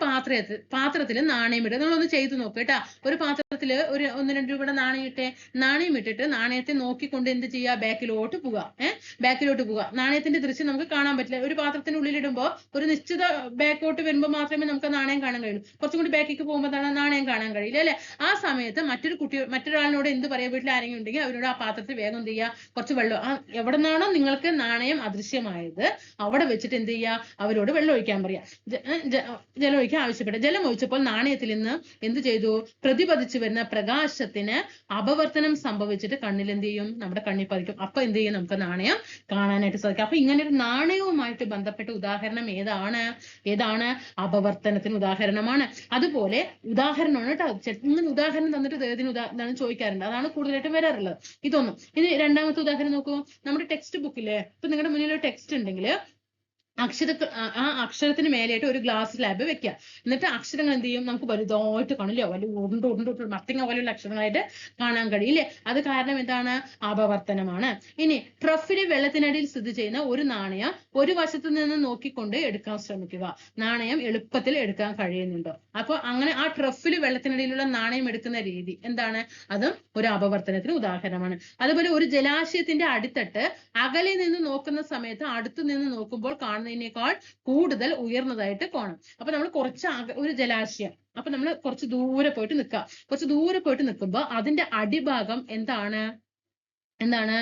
പാത്രത്തിൽ നാണയം ഇട്ട് നമ്മളൊന്ന് ചെയ്തു നോക്കുക കേട്ടാ. ഒരു പാത്രത്തിൽ ഒരു 1-2 രൂപയുടെ നാണയം ഇട്ടിട്ട് നാണയത്തെ നോക്കിക്കൊണ്ട് എന്ത് ചെയ്യുക, ബാക്കിലോട്ട് പോവുക. ബാക്കിലോട്ട് പോവുക. നാണയത്തിന്റെ ദൃശ്യം നമുക്ക് കാണാൻ പറ്റില്ല. ഒരു പാത്രത്തിനുള്ളിൽ ഇടുമ്പോൾ ഒരു നിശ്ചിത ബാക്കോട്ട് വരുമ്പോൾ മാത്രമേ നമുക്ക് നാണയം കാണാൻ കഴിയുള്ളൂ. കുറച്ചും കൂടി ബാക്കിലേക്ക് പോകുമ്പോൾ നാണയം കാണാൻ കഴിയില്ല അല്ലെ. ആ സമയത്ത് മറ്റൊരാളിനോട് എന്ത് പറയാ, വീട്ടിൽ ആരെങ്കിലും ഉണ്ടെങ്കിൽ അവരോട് ആ പാത്രത്തിൽ വേഗം എന്ത് ചെയ്യുക, കുറച്ച് വെള്ളം, എവിടെ നിന്നാണോ നിങ്ങൾക്ക് നാണയം അദൃശ്യമായത് അവിടെ വെച്ചിട്ട് എന്ത് ചെയ്യുക, അവരോട് വെള്ളം ഒഴിക്കാൻ പറയാ. ജലം ഒഴിക്കാൻ ആവശ്യപ്പെട്ട. ജലം ഒഴിച്ചപ്പോൾ നാണയത്തിൽ നിന്ന് എന്ത് ചെയ്തു, പ്രതിപതിച്ചു വരുന്ന പ്രകാശത്തിന് അപവർത്തനം സംഭവിച്ചിട്ട് കണ്ണിൽ എന്ത് ചെയ്യും, നമ്മുടെ കണ്ണിൽ പതിക്കും. അപ്പൊ എന്ത് ചെയ്യും, നമുക്ക് നാണയം കാണാനായിട്ട് സാധിക്കും. അപ്പൊ ഇങ്ങനെ ഒരു നാണയവുമായിട്ട് ബന്ധപ്പെട്ട ഉദാഹരണം ഏതാണ് അപവർത്തനത്തിന് ഉദാഹരണമാണ്. അതുപോലെ ഉദാഹരണമാണ് കേട്ടോ. ഇങ്ങനെ ഉദാഹരണം തന്നിട്ട് ഇതാണ് ചോദിക്കാറുണ്ട്. അതാണ് കൂടുതലായിട്ടും വരാറുള്ളത്. ഇതൊന്നും. ഇനി രണ്ടാമത്തെ ഉദാഹരണം നോക്കൂ. നമ്മുടെ ടെക്സ്റ്റ് ബുക്കില് ഇപ്പൊ നിങ്ങളുടെ മുന്നിൽ ഒരു ടെക്സ്റ്റ് ഉണ്ടെങ്കിൽ ആ അക്ഷരത്തിന് മേലെയായിട്ട് ഒരു ഗ്ലാസ് സ്ലാബ് വെക്കുക. എന്നിട്ട് അക്ഷരങ്ങൾ എന്ത് ചെയ്യും, നമുക്ക് വലുതായിട്ട് കാണില്ലേ, വലിയ ഉരുണ്ട് മത്തിങ്ങ പോലെയുള്ള അക്ഷരങ്ങളായിട്ട് കാണാൻ കഴിയില്ലേ. അത് കാരണം എന്താണ്, അപവർത്തനമാണ്. ഇനി ട്രഫിലെ വെള്ളത്തിനടിയിൽ സ്ഥിതി ചെയ്യുന്ന ഒരു നാണയം ഒരു വശത്ത് നിന്ന് നോക്കിക്കൊണ്ട് എടുക്കാൻ ശ്രമിക്കുക. നാണയം എളുപ്പത്തിൽ എടുക്കാൻ കഴിയുന്നുണ്ടോ. അപ്പൊ അങ്ങനെ ആ ട്രഫില് വെള്ളത്തിനടിയിലുള്ള നാണയം എടുക്കുന്ന രീതി എന്താണ്, അതും ഒരു അപവർത്തനത്തിന് ഉദാഹരണമാണ്. അതുപോലെ ഒരു ജലാശയത്തിന്റെ അടിത്തട്ട് അകലെ നിന്ന് നോക്കുന്ന സമയത്ത് അടുത്തു നിന്ന് നോക്കുമ്പോൾ കാണുന്നതിനേക്കാൾ കൂടുതൽ ഉയർന്നതായിട്ട് കാണും. അപ്പൊ നമ്മൾ ഒരു ജലാശയം, അപ്പൊ നമ്മൾ കുറച്ച് ദൂരെ പോയിട്ട് നിൽക്കുക. കുറച്ച് ദൂരെ പോയിട്ട് നിൽക്കുമ്പോൾ അതിന്റെ അടിഭാഗം എന്താണ്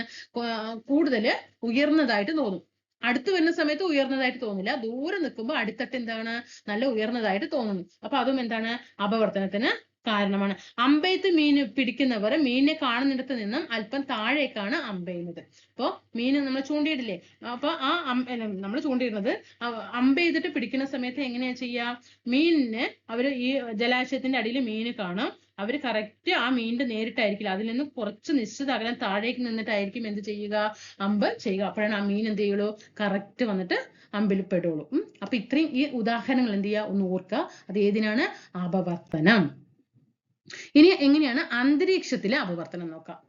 കൂടുതൽ ഉയർന്നതായിട്ട് തോന്നും. അടുത്ത് വരുന്ന സമയത്ത് ഉയർന്നതായിട്ട് തോന്നില്ല. ദൂരെ നിൽക്കുമ്പോൾ അടിത്തട്ട് എന്താണ്, നല്ല ഉയർന്നതായിട്ട് തോന്നുന്നു. അപ്പൊ അതും എന്താണ്, അപവർത്തനത്തിന് കാരണമാണ്. അമ്പെയ്ത്ത് മീൻ പിടിക്കുന്നവർ മീനിനെ കാണുന്നിടത്ത് നിന്നും അല്പം താഴേക്കാണ് അമ്പെയ്യുന്നത്. അപ്പൊ മീൻ നമ്മൾ ചൂണ്ടിയിടില്ലേ, അപ്പൊ ആ നമ്മൾ ചൂണ്ടിയിടുന്നത് അമ്പെയ്തിട്ട് പിടിക്കുന്ന സമയത്ത് എങ്ങനെയാ ചെയ്യാ, മീനിന് അവര് ഈ ജലാശയത്തിന്റെ അടിയിൽ മീന് കാണും. അവര് കറക്റ്റ് ആ മീനിന്റെ നേരിട്ടായിരിക്കില്ല, അതിൽ നിന്ന് കുറച്ച് നിശ്ചിത അകലം താഴേക്ക് നിന്നിട്ടായിരിക്കും എന്ത് ചെയ്യുക, അമ്പ് ചെയ്യുക. അപ്പോഴാണ് ആ മീൻ എന്ത് ചെയ്യുള്ളൂ, കറക്റ്റ് വന്നിട്ട് അമ്പിൽ പെടുള്ളൂ. അപ്പൊ ഇത്രയും ഈ ഉദാഹരണങ്ങൾ എന്ത് ചെയ്യുക, ഒന്ന് ഓർക്കുക. അത് ഏതിനാണ്, അപവർത്തനം. ഇനി എങ്ങനെയാണ് അന്തരീക്ഷത്തിലെ അപവർത്തനം നോക്കാം.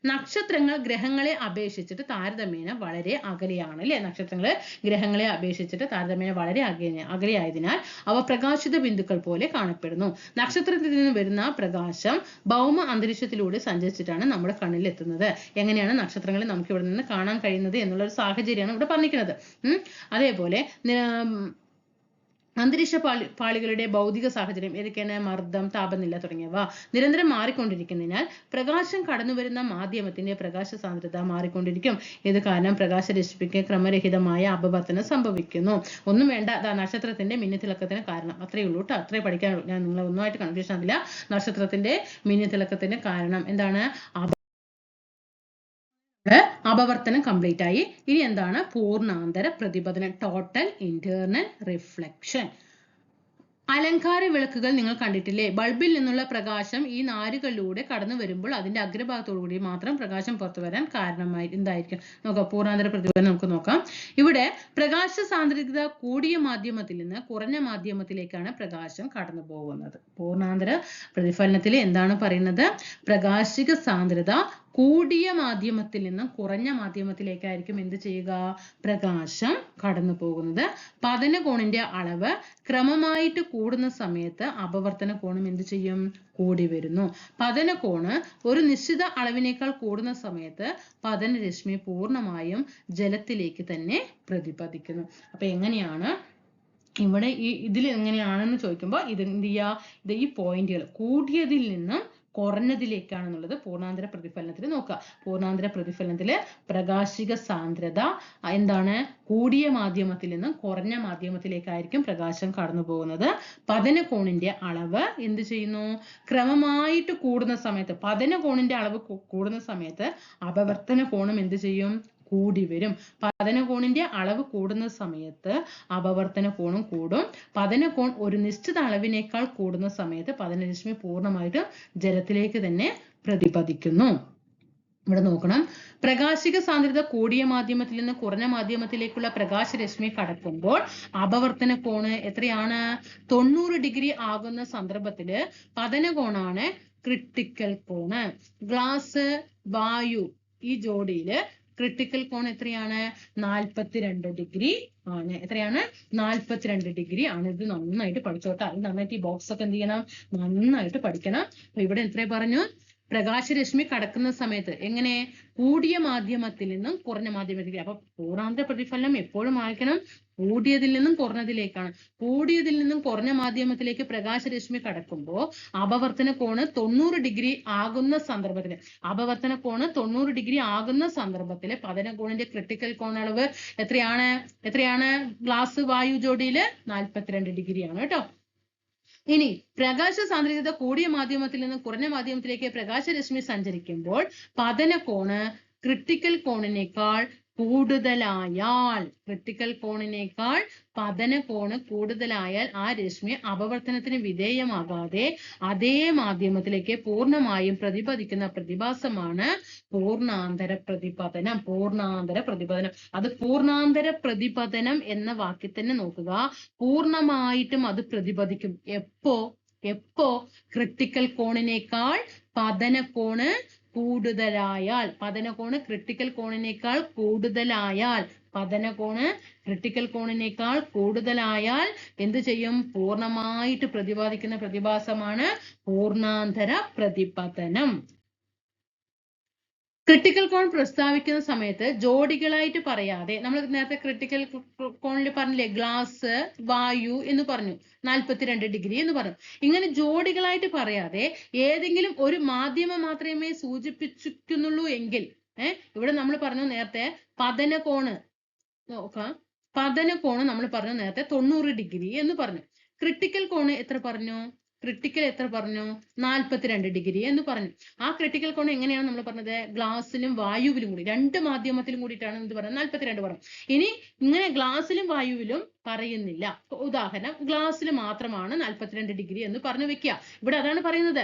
നക്ഷത്രങ്ങൾ ഗ്രഹങ്ങളെ അപേക്ഷിച്ചിട്ട് താരതമ്യേന വളരെ അകലെയാണ് അല്ലെ. നക്ഷത്രങ്ങൾ ഗ്രഹങ്ങളെ അപേക്ഷിച്ചിട്ട് താരതമ്യേന വളരെ അകലെയായതിനാൽ അവ പ്രകാശിത ബിന്ദുക്കൾ പോലെ കാണപ്പെടുന്നു. നക്ഷത്രത്തിൽ നിന്ന് വരുന്ന പ്രകാശം ഭൗമ അന്തരീക്ഷത്തിലൂടെ സഞ്ചരിച്ചിട്ടാണ് നമ്മുടെ കണ്ണിൽ എത്തുന്നത്. എങ്ങനെയാണ് നക്ഷത്രങ്ങളെ നമുക്ക് ഇവിടെ നിന്ന് കാണാൻ കഴിയുന്നത് എന്നുള്ള ഒരു സാഹചര്യമാണ് ഇവിടെ പറഞ്ഞിരിക്കുന്നത്. അതേപോലെ അന്തരീക്ഷ പാളികളുടെ ഭൗതിക സാഹചര്യം ഏതൊക്കെയാണ്, മർദ്ദം, താപനില തുടങ്ങിയവ നിരന്തരം മാറിക്കൊണ്ടിരിക്കുന്നതിനാൽ പ്രകാശം കടന്നു വരുന്ന മാധ്യമത്തിന്റെ പ്രകാശ സാന്ദ്രത മാറിക്കൊണ്ടിരിക്കും. ഇത് കാരണം പ്രകാശരശ്മിക്ക് ക്രമരഹിതമായ അപവർത്തനം സംഭവിക്കുന്നു. ഒന്നും വേണ്ട, നക്ഷത്രത്തിന്റെ മിന്നിത്തിളക്കത്തിന് കാരണം. അത്രയേ ഉള്ളൂ കേട്ടോ. അത്രേ പഠിക്കാനുള്ളൂ. ഞാൻ നിങ്ങളെ ഒന്നുമായിട്ട് കൺഫ്യൂഷൻ ആവില്ല. നക്ഷത്രത്തിന്റെ മിന്നിത്തിളക്കത്തിന് കാരണം എന്താണ്, അപവർത്തനം കംപ്ലീറ്റ് ആയി. ഇനി എന്താണ്, പൂർണ്ണാന്തര പ്രതിപതനം, ടോട്ടൽ ഇന്റേണൽ റിഫ്ലക്ഷൻ. അലങ്കാര വിളക്കുകൾ നിങ്ങൾ കണ്ടിട്ടില്ലേ? ബൾബിൽ നിന്നുള്ള പ്രകാശം ഈ നാരുകളിലൂടെ കടന്നു വരുമ്പോൾ അതിന്റെ അഗ്രഭാഗത്തോടു കൂടി മാത്രം പ്രകാശം പുറത്തു വരാൻ കാരണമായി എന്തായിരിക്കും? നോക്കാം, പൂർണ്ണാന്തര പ്രതിഫലനം നമുക്ക് നോക്കാം. ഇവിടെ പ്രകാശ സാന്ദ്രത കൂടിയ മാധ്യമത്തിൽ നിന്ന് കുറഞ്ഞ മാധ്യമത്തിലേക്കാണ് പ്രകാശം കടന്നു പോകുന്നത്. പൂർണ്ണാന്തര പ്രതിഫലനത്തിൽ എന്താണ് പറയുന്നത്? പ്രകാശിക സാന്ദ്രത കൂടിയ മാധ്യമത്തിൽ നിന്നും കുറഞ്ഞ മാധ്യമത്തിലേക്കായിരിക്കും എന്ത് ചെയ്യുക? പ്രകാശം കടന്നു പോകുന്നത്. പതന കോണിന്റെ അളവ് ക്രമമായിട്ട് കൂടുന്ന സമയത്ത് അപവർത്തന കോണും എന്ത് ചെയ്യും? കൂടി വരുന്നു. പതന കോണ് ഒരു നിശ്ചിത അളവിനേക്കാൾ കൂടുന്ന സമയത്ത് പതനരശ്മി പൂർണ്ണമായും ജലത്തിലേക്ക് തന്നെ പ്രതിപദിക്കുന്നു. അപ്പൊ എങ്ങനെയാണ് ഇവിടെ ഇതിൽ എങ്ങനെയാണെന്ന് ചോദിക്കുമ്പോൾ ഇത് എന്ത് ചെയ്യുക? ഇത് ഈ പോയിന്റുകൾ കൂടിയതിൽ നിന്നും കുറഞ്ഞതിലേക്കാണെന്നുള്ളത് പൂർണ്ണാന്തര പ്രതിഫലനത്തിൽ നോക്കുക. പൂർണ്ണാന്തര പ്രതിഫലനത്തില് പ്രകാശിക സാന്ദ്രത എന്താണ്? കൂടിയ മാധ്യമത്തിൽ നിന്നും കുറഞ്ഞ മാധ്യമത്തിലേക്കായിരിക്കും പ്രകാശം കടന്നു പോകുന്നത്. പതന കോണിന്റെ അളവ് എന്ത് ചെയ്യുന്നു? ക്രമമായിട്ട് കൂടുന്ന സമയത്ത് പതന കോണിന്റെ അളവ് കൂടുന്ന സമയത്ത് അപവർത്തന കോണും എന്ത് ചെയ്യും? കൂടി വരും. പതന കോണിന്റെ അളവ് കൂടുന്ന സമയത്ത് അപവർത്തന കോണും കൂടും. പതന കോൺ ഒരു നിശ്ചിത അളവിനേക്കാൾ കൂടുന്ന സമയത്ത് പതനരശ്മി പൂർണ്ണമായിട്ട് ജലത്തിലേക്ക് തന്നെ പ്രതിപദിക്കുന്നു. ഇവിടെ നോക്കണം, പ്രകാശിക സാന്ദ്രത കൂടിയ മാധ്യമത്തിൽ നിന്ന് കുറഞ്ഞ മാധ്യമത്തിലേക്കുള്ള പ്രകാശരശ്മി കടക്കുമ്പോൾ അപവർത്തന കോണ് എത്രയാണ്? 90 ഡിഗ്രി ആകുന്ന സന്ദർഭത്തില് പതന കോണാണ് ക്രിട്ടിക്കൽ കോണ്. ഗ്ലാസ് വായു ഈ ജോഡിയില് ക്രിട്ടിക്കൽ കോൺ എത്രയാണ്? 42 ഡിഗ്രി ആണ്. എത്രയാണ്? 42 ഡിഗ്രി ആണ്. ഇത് നന്നായിട്ട് പഠിച്ചോട്ടെ. അത് നന്നായിട്ട് ഈ ബോക്സ് ഒക്കെ എന്ത് ചെയ്യണം? നന്നായിട്ട് പഠിക്കണം. അപ്പൊ ഇവിടെ എത്ര പറഞ്ഞു? പ്രകാശരശ്മി കടക്കുന്ന സമയത്ത് എങ്ങനെ? കൂടിയ മാധ്യമത്തിൽ നിന്നും കുറഞ്ഞ മാധ്യമത്തിലേക്ക്. അപ്പൊ പൂർണ്ണാന്തര പ്രതിഫലനം എപ്പോഴും വായിക്കണം കൂടിയതിൽ നിന്നും കുറഞ്ഞതിലേക്കാണ്. കൂടിയതിൽ നിന്നും കുറഞ്ഞ മാധ്യമത്തിലേക്ക് പ്രകാശരശ്മി കടക്കുമ്പോൾ അപവർത്തന കോണ് 90 ഡിഗ്രി ആകുന്ന സന്ദർഭത്തില് അപവർത്തന കോണ് 90 ഡിഗ്രി ആകുന്ന സന്ദർഭത്തില് പതന കോണിന്റെ ക്രിട്ടിക്കൽ കോണളവ് എത്രയാണ്? ഗ്ലാസ് വായു ജോഡിയില് 42 ഡിഗ്രിയാണ് കേട്ടോ. ഇനി പ്രകാശ സാന്ദ്രത കൂടിയ മാധ്യമത്തിൽ നിന്ന് കുറഞ്ഞ മാധ്യമത്തിലേക്ക് പ്രകാശരശ്മി സഞ്ചരിക്കുമ്പോൾ പതന കോണ് ക്രിട്ടിക്കൽ കോണിനേക്കാൾ കൂടുതലായാൽ പതന കോണ് കൂടുതലായാൽ ആ രശ്മി അപവർത്തനത്തിന് വിധേയമാകാതെ അതേ മാധ്യമത്തിലേക്ക് പൂർണ്ണമായും പ്രതിപദിക്കുന്ന പ്രതിഭാസമാണ് പൂർണ്ണാന്തര പ്രതിപതനം. അത് പൂർണ്ണാന്തര പ്രതിപതനം എന്ന വാക്കിൽ തന്നെ നോക്കുക. പൂർണ്ണമായിട്ടും അത് പ്രതിപദിക്കും. എപ്പോ ക്രിട്ടിക്കൽ കോണിനേക്കാൾ പതന കോണ് കൂടുതലായാൽ ക്രിട്ടിക്കൽ കോണിനേക്കാൾ കൂടുതലായാൽ എന്ത് ചെയ്യും? പൂർണ്ണമായിട്ട് പ്രതിപാദിക്കുന്ന പ്രതിഭാസമാണ് പൂർണ്ണാന്തര പ്രതിപതനം. ക്രിട്ടിക്കൽ കോൺ പ്രസ്താവിക്കുന്ന സമയത്ത് ജോഡികളായിട്ട് പറയാതെ, നമ്മൾ നേരത്തെ ക്രിട്ടിക്കൽ കോണിൽ പറഞ്ഞില്ലേ, ഗ്ലാസ് വായു എന്ന് പറഞ്ഞു, 42 ഡിഗ്രി എന്ന് പറഞ്ഞു. ഇങ്ങനെ ജോഡികളായിട്ട് പറയാതെ ഏതെങ്കിലും ഒരു മാധ്യമം മാത്രമേ സൂചിപ്പിച്ചിരിക്കുന്നുള്ളൂ എങ്കിൽ ഇവിടെ നമ്മൾ പറഞ്ഞു നേരത്തെ പതന കോണ് നോക്കാം. പതന കോണ് നമ്മൾ പറഞ്ഞു നേരത്തെ 90 ഡിഗ്രി എന്ന് പറഞ്ഞു. ക്രിട്ടിക്കൽ കോണ് എത്ര പറഞ്ഞു? 42 ഡിഗ്രി എന്ന് പറഞ്ഞു. ആ ക്രിട്ടിക്കൽ കോൺ എങ്ങനെയാണ് നമ്മൾ പറഞ്ഞത്? ഗ്ലാസിലും വായുവിലും കൂടി, രണ്ട് മാധ്യമത്തിലും കൂടിയിട്ടാണ് എന്ത് പറഞ്ഞത്? 42 പറഞ്ഞു. ഇനി ഇങ്ങനെ ഗ്ലാസിലും വായുവിലും പറയുന്നില്ല. ഉദാഹരണം, ഗ്ലാസ്സിൽ മാത്രമാണ് 42 ഡിഗ്രി എന്ന് പറഞ്ഞു വെക്കുക. ഇവിടെ അതാണ് പറയുന്നത്.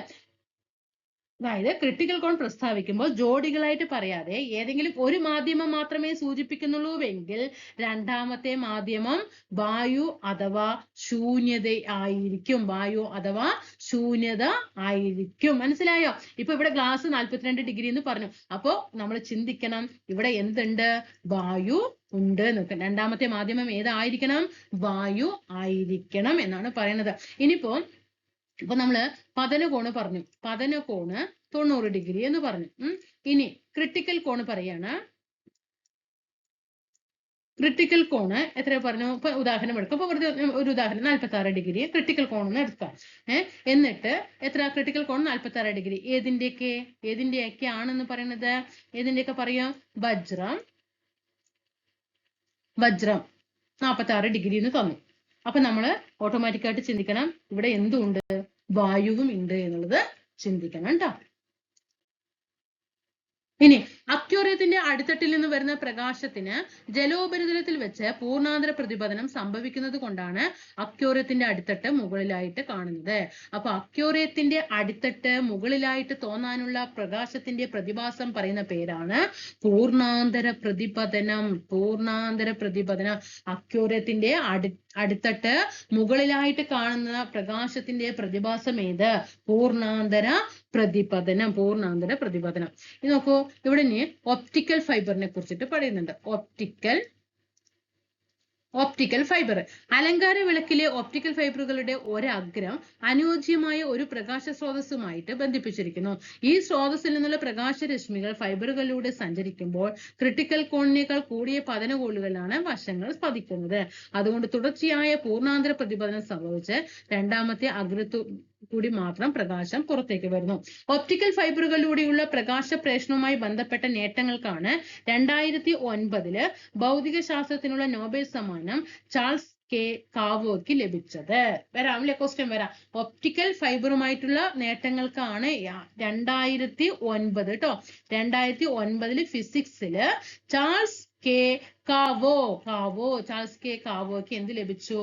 അതായത് ക്രിട്ടിക്കൽ കോൺ പ്രസ്താവിക്കുമ്പോൾ ജോഡികളായിട്ട് പറയാതെ ഏതെങ്കിലും ഒരു മാധ്യമം മാത്രമേ സൂചിപ്പിക്കുന്നുള്ളൂവെങ്കിൽ രണ്ടാമത്തെ മാധ്യമം വായു അഥവാ ശൂന്യത ആയിരിക്കും. മനസ്സിലായോ? ഇപ്പൊ ഇവിടെ ഗ്ലാസ് 42 ഡിഗ്രി എന്ന് പറഞ്ഞു. അപ്പോ നമ്മൾ ചിന്തിക്കണം, ഇവിടെ എന്തുണ്ട്? വായു ഉണ്ട് എന്ന്. രണ്ടാമത്തെ മാധ്യമം ഏതായിരിക്കണം? വായു ആയിരിക്കണം എന്നാണ് പറയുന്നത്. ഇപ്പൊ നമ്മള് പതന കോണ് പറഞ്ഞു. പതന കോണ് 90 ഡിഗ്രി എന്ന് പറഞ്ഞു. ഇനി ക്രിട്ടിക്കൽ കോണ് പറയാണ്. ക്രിട്ടിക്കൽ കോണ് എത്ര പറഞ്ഞു? ഇപ്പൊ ഉദാഹരണം എടുക്കും. ഇപ്പൊ ഒരു ഉദാഹരണം 46 ഡിഗ്രി ക്രിട്ടിക്കൽ കോണെന്ന് എടുക്കാം. എന്നിട്ട് എത്ര? ക്രിട്ടിക്കൽ കോൺ 46 ഡിഗ്രി. ഏതിന്റെയൊക്കെ ആണെന്ന് പറയുന്നത്? ഏതിന്റെയൊക്കെ പറയാം? വജ്രം 46 ഡിഗ്രി എന്ന് തന്നു. അപ്പൊ നമ്മള് ഓട്ടോമാറ്റിക്കായിട്ട് ചിന്തിക്കണം, ഇവിടെ എന്തുണ്ട്? വായുവും ഉണ്ട് എന്നുള്ളത് ചിന്തിക്കണം കേട്ടോ. ഇനി അക്വേറിയത്തിന്റെ അടിത്തട്ടിൽ നിന്ന് വരുന്ന പ്രകാശത്തിന് ജലോപരിതലത്തിൽ വെച്ച് പൂർണ്ണാന്തര പ്രതിപതനം സംഭവിക്കുന്നത് കൊണ്ടാണ് അക്വേറിയത്തിന്റെ അടിത്തട്ട് മുകളിലായിട്ട് കാണുന്നത്. അപ്പൊ അക്വേറിയത്തിന്റെ അടിത്തട്ട് മുകളിലായിട്ട് തോന്നാനുള്ള പ്രകാശത്തിന്റെ പ്രതിഭാസം പറയുന്ന പേരാണ് പൂർണ്ണാന്തര പ്രതിപതനം. പൂർണ്ണാന്തര പ്രതിപതനം. അക്വേറിയത്തിന്റെ അടിത്തട്ട് മുകളിലായിട്ട് കാണുന്ന പ്രകാശത്തിന്റെ പ്രതിഭാസം ഏത്? പൂർണ്ണാന്തര പ്രതിപതനം. പൂർണ്ണാന്തര പ്രതിപതനം. ഇത് നോക്കൂ, ഇവിടെ ഇനി ഒപ്റ്റിക്കൽ ഫൈബറിനെ കുറിച്ചിട്ട് പറയുന്നുണ്ട്. Optical fibre. അലങ്കാര വിളക്കിലെ ഒപ്റ്റിക്കൽ ഫൈബറുകളുടെ ഒരഗ്രം അനുയോജ്യമായ ഒരു പ്രകാശ സ്രോതസ്സുമായിട്ട് ബന്ധിപ്പിച്ചിരിക്കുന്നു. ഈ സ്രോതസ്സിൽ നിന്നുള്ള പ്രകാശരശ്മികൾ ഫൈബറുകളിലൂടെ സഞ്ചരിക്കുമ്പോൾ ക്രിട്ടിക്കൽ കോണിനേക്കാൾ കൂടിയ പതനകോണുകളിലാണ് വശങ്ങൾ പതിക്കുന്നത്. അതുകൊണ്ട് തുടർച്ചയായ പൂർണ്ണാന്തര പ്രതിപതനം സംഭവിച്ച് രണ്ടാമത്തെ അഗ്രത്തു കൂടി മാത്രം പ്രകാശം പുറത്തേക്ക് വരുന്നു. ഒപ്റ്റിക്കൽ ഫൈബറുകളിലൂടെയുള്ള പ്രകാശ പ്രേഷണവുമായി ബന്ധപ്പെട്ട നേട്ടങ്ങൾക്കാണ് 2009 ഭൗതിക ശാസ്ത്രത്തിനുള്ള നോബൽ സമ്മാനം ചാൾസ് കെ കാവോയ്ക്ക് ലഭിച്ചത്. വരാം അല്ലെ, ക്വസ്റ്റ്യൻ വരാം. ഒപ്റ്റിക്കൽ ഫൈബറുമായിട്ടുള്ള നേട്ടങ്ങൾക്കാണ് 2009 കേട്ടോ. 2009 ഫിസിക്സില് ചാൾസ് കെ കാവോയ്ക്ക് എന്ത് ലഭിച്ചു?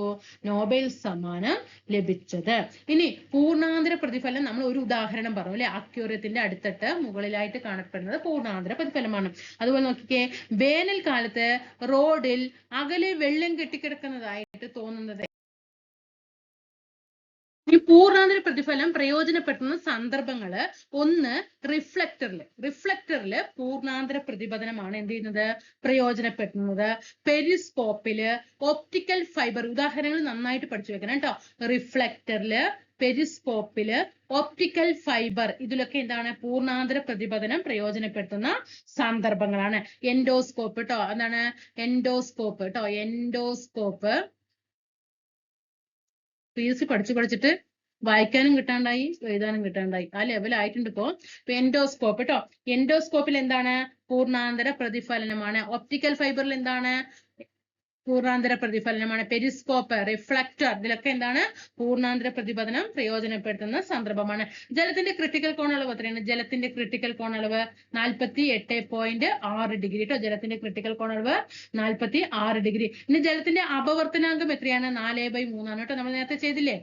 നോബൽ സമ്മാനം ലഭിച്ചത്. ഇനി പൂർണ്ണാന്തര പ്രതിഫലനം നമ്മൾ ഒരു ഉദാഹരണം പറഞ്ഞു അല്ലെ. അക്വേറിയത്തിന്റെ അടിത്തട്ട് മുകളിലായിട്ട് കാണപ്പെടുന്നത് പൂർണ്ണാന്തര പ്രതിഫലമാണ്. അതുപോലെ നോക്കിക്കേ, വേനൽക്കാലത്ത് റോഡിൽ അകലെ വെള്ളം കെട്ടിക്കിടക്കുന്നതായിട്ട് തോന്നുന്നത്. ഈ പൂർണ്ണാന്തര പ്രതിഫലം പ്രയോജനപ്പെടുത്തുന്ന സന്ദർഭങ്ങള് ഒന്ന് റിഫ്ലക്ടറില് പൂർണ്ണാന്തര പ്രതിപതനമാണ് എന്ത് ചെയ്യുന്നത്? പ്രയോജനപ്പെടുത്തുന്നത്. പെരിസ്കോപ്പില്, ഒപ്റ്റിക്കൽ ഫൈബർ, ഉദാഹരണങ്ങൾ നന്നായിട്ട് പഠിച്ചു വെക്കണം കേട്ടോ. റിഫ്ലക്ടറില്, പെരിസ്കോപ്പില്, ഒപ്റ്റിക്കൽ ഫൈബർ, ഇതിലൊക്കെ എന്താണ്? പൂർണ്ണാന്തര പ്രതിപതനം പ്രയോജനപ്പെടുത്തുന്ന സന്ദർഭങ്ങളാണ്. എൻഡോസ്കോപ്പ് കേട്ടോ. എന്താണ് എൻഡോസ്കോപ്പ് കേട്ടോ? എൻഡോസ്കോപ്പ് PSC പഠിച്ചിട്ട് വായിക്കാനും കിട്ടാണ്ടായി, എഴുതാനും കിട്ടാണ്ടായി. ആ ലെവലായിട്ടുണ്ട് ഇപ്പോ. എൻഡോസ്കോപ്പ് കേട്ടോ. എൻഡോസ്കോപ്പിൽ എന്താണ്? പൂർണ്ണാന്തര പ്രതിഫലനമാണ്. ഒപ്റ്റിക്കൽ ഫൈബറിൽ എന്താണ്? പൂർണ്ണാന്തര പ്രതിഫലനമാണ്. പെരിസ്കോപ്പ്, റിഫ്ലക്ടർ, ഇതിലൊക്കെ എന്താണ്? പൂർണ്ണാന്തര പ്രതിപതനം പ്രയോജനപ്പെടുത്തുന്ന സന്ദർഭമാണ്. ജലത്തിന്റെ ക്രിട്ടിക്കൽ കോണളവ് എത്രയാണ്? ജലത്തിന്റെ ക്രിട്ടിക്കൽ കോണളവ് 48.6 ഡിഗ്രി കേട്ടോ. ജലത്തിന്റെ ക്രിട്ടിക്കൽ കോണളവ് 46 ഡിഗ്രി. ഇനി ജലത്തിന്റെ അപവർത്തനാങ്കം എത്രയാണ്? 4/3 ആണ് കേട്ടോ. നമ്മൾ നേരത്തെ ചെയ്തില്ലേ?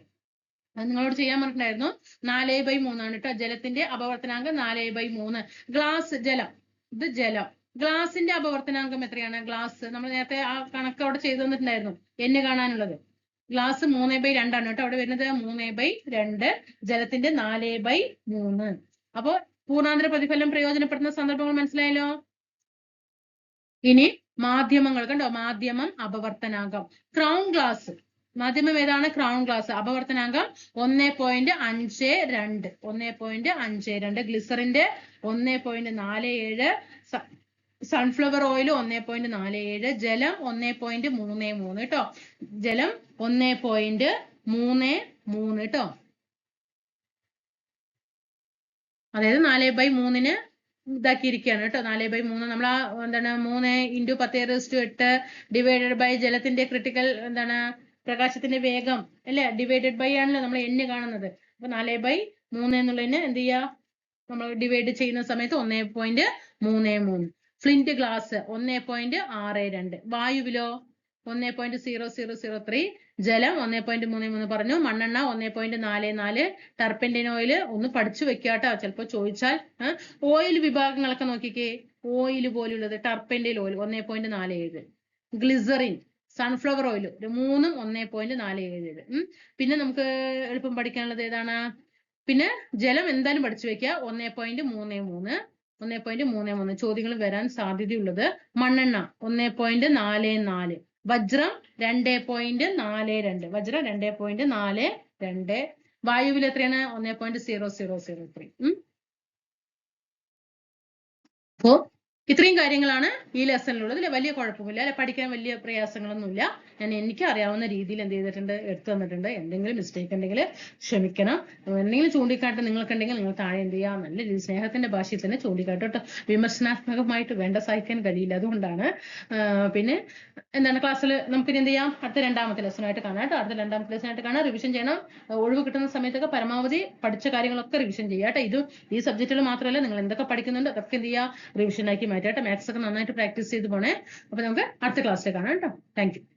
അത് നിങ്ങളോട് ചെയ്യാൻ പറഞ്ഞിട്ടുണ്ടായിരുന്നു. 4/3 ആണ് കേട്ടോ. ജലത്തിന്റെ അപവർത്തനാങ്കം 4/3. ഗ്ലാസ് ജലം, ഇത് ജലം. ഗ്ലാസിന്റെ അപവർത്തനാങ്കം എത്രയാണ്? ഗ്ലാസ് നമ്മൾ നേരത്തെ ആ കണക്ക് അവിടെ ചെയ്തു തന്നിട്ടുണ്ടായിരുന്നു, എന്നെ കാണാനുള്ളത്. ഗ്ലാസ് 3/2 ആണ് കേട്ടോ. അവിടെ വരുന്നത് 3/2. ജലത്തിന്റെ 4/3. അപ്പോ പൂർണ്ണാന്തര പ്രതിഫലനം പ്രയോജനപ്പെടുന്ന സന്ദർഭങ്ങൾ മനസ്സിലായല്ലോ. ഇനി മാധ്യമങ്ങൾ കണ്ടോ. മാധ്യമം, അപവർത്തനാങ്കം. ക്രൗൺ ഗ്ലാസ്, മാധ്യമം ഏതാണ്? Crown glass. അപവർത്തനാങ്കം 1.52. 1.52. ഗ്ലിസറിന്റെ 1.47. Sunflower oil 1.47. ജലം 1.33 കേട്ടോ. ജലം 1.33 കേട്ടോ. അതായത് 4/3 ഇതാക്കിയിരിക്കുകയാണ് കേട്ടോ. 4/3 നമ്മൾ ആ എന്താണ് 3 × 10⁸ ഡിവൈഡഡ് ബൈ ജലത്തിന്റെ ക്രിട്ടിക്കൽ എന്താണ് പ്രകാശത്തിന്റെ വേഗം അല്ലെ, ഡിവൈഡഡ് ബൈ ആണല്ലോ നമ്മൾ എന്നെ കാണുന്നത്. അപ്പൊ 4/3 എന്നുള്ളതിന് എന്ത് ചെയ്യാ? നമ്മൾ ഡിവൈഡ് ചെയ്യുന്ന സമയത്ത് 1.33. Flint glass 1.62. വായുവിലോ 1.0003. ജലം 1.33 പറഞ്ഞു. മണ്ണെണ്ണ 1.44. ടർപ്പന്റൈൻ ഓയിൽ ഒന്ന് പഠിച്ചു വെക്കാട്ടോ, ചിലപ്പോ ചോദിച്ചാൽ. ഓയിൽ വിഭാഗങ്ങളൊക്കെ നോക്കിക്കേ. ഓയിൽ പോലുള്ളത് turpentine oil 1.47. Glycerin, sunflower oil 3ഉം 1.47. പിന്നെ നമുക്ക് എളുപ്പം പഠിക്കാനുള്ളത് ഏതാണ്? പിന്നെ ജലം എന്തായാലും പഠിച്ചു വെക്കുക. 1.33. 1.33 ചോദ്യങ്ങൾ വരാൻ സാധ്യതയുള്ളത്. മണ്ണെണ്ണ 1.44. വജ്രം 2.42. വജ്രം 2.42. വായുവിൽ എത്രയാണ്? 1.0003. അപ്പോ ഇത്രയും കാര്യങ്ങളാണ് ഈ ലെസണിലുള്ളത്. ഇതിൽ വലിയ കുഴപ്പമില്ല, അല്ലെ, പഠിക്കാൻ വലിയ പ്രയാസങ്ങളൊന്നുമില്ല. എനിക്ക് അറിയാവുന്ന രീതിയിൽ എന്ത് ചെയ്തിട്ടുണ്ട്, എടുത്തു തന്നിട്ടുണ്ട്. എന്തെങ്കിലും മിസ്റ്റേക്ക് ഉണ്ടെങ്കിൽ ക്ഷമിക്കണം. എന്തെങ്കിലും ചൂണ്ടിക്കാട്ട് നിങ്ങൾക്കുണ്ടെങ്കിൽ നിങ്ങൾ താഴെ എന്ത് ചെയ്യുക, നല്ല രീതിയിൽ സ്നേഹത്തിന്റെ ഭാഷയിൽ തന്നെ ചൂണ്ടിക്കാട്ടും കേട്ടോ. വിമർശനാത്മകമായിട്ട് വേണ്ട സഹിക്കാൻ കഴിയില്ല, അതുകൊണ്ടാണ്. പിന്നെ എന്താണ്, ക്ലാസ്സിൽ നമുക്ക് എന്ത് ചെയ്യാം, അടുത്ത രണ്ടാമത്തെ ലെസണായിട്ട് കാണാം കേട്ടോ. അടുത്ത രണ്ടാമത്തെ ലെസണായിട്ട് കാണാം. റിവിഷൻ ചെയ്യണം. ഒഴിവ് കിട്ടുന്ന സമയത്തൊക്കെ പരമാവധി പഠിച്ച കാര്യങ്ങളൊക്കെ റിവിഷൻ ചെയ്യുക കേട്ടോ. ഇത് ഈ സബ്ജക്റ്റുകൾ മാത്രമല്ല, നിങ്ങൾ എന്തൊക്കെ പഠിക്കുന്നുണ്ട് അതൊക്കെ എന്ത് ചെയ്യുക, റിവിഷൻ ആക്കി മാറ്റാം. മാത്സ് ഒക്കെ നന്നായിട്ട് പ്രാക്ടീസ് ചെയ്ത് പോണേ. അപ്പൊ നമുക്ക് അടുത്ത ക്ലാസ്സിൽ കാണാം കേട്ടോ. Thank you.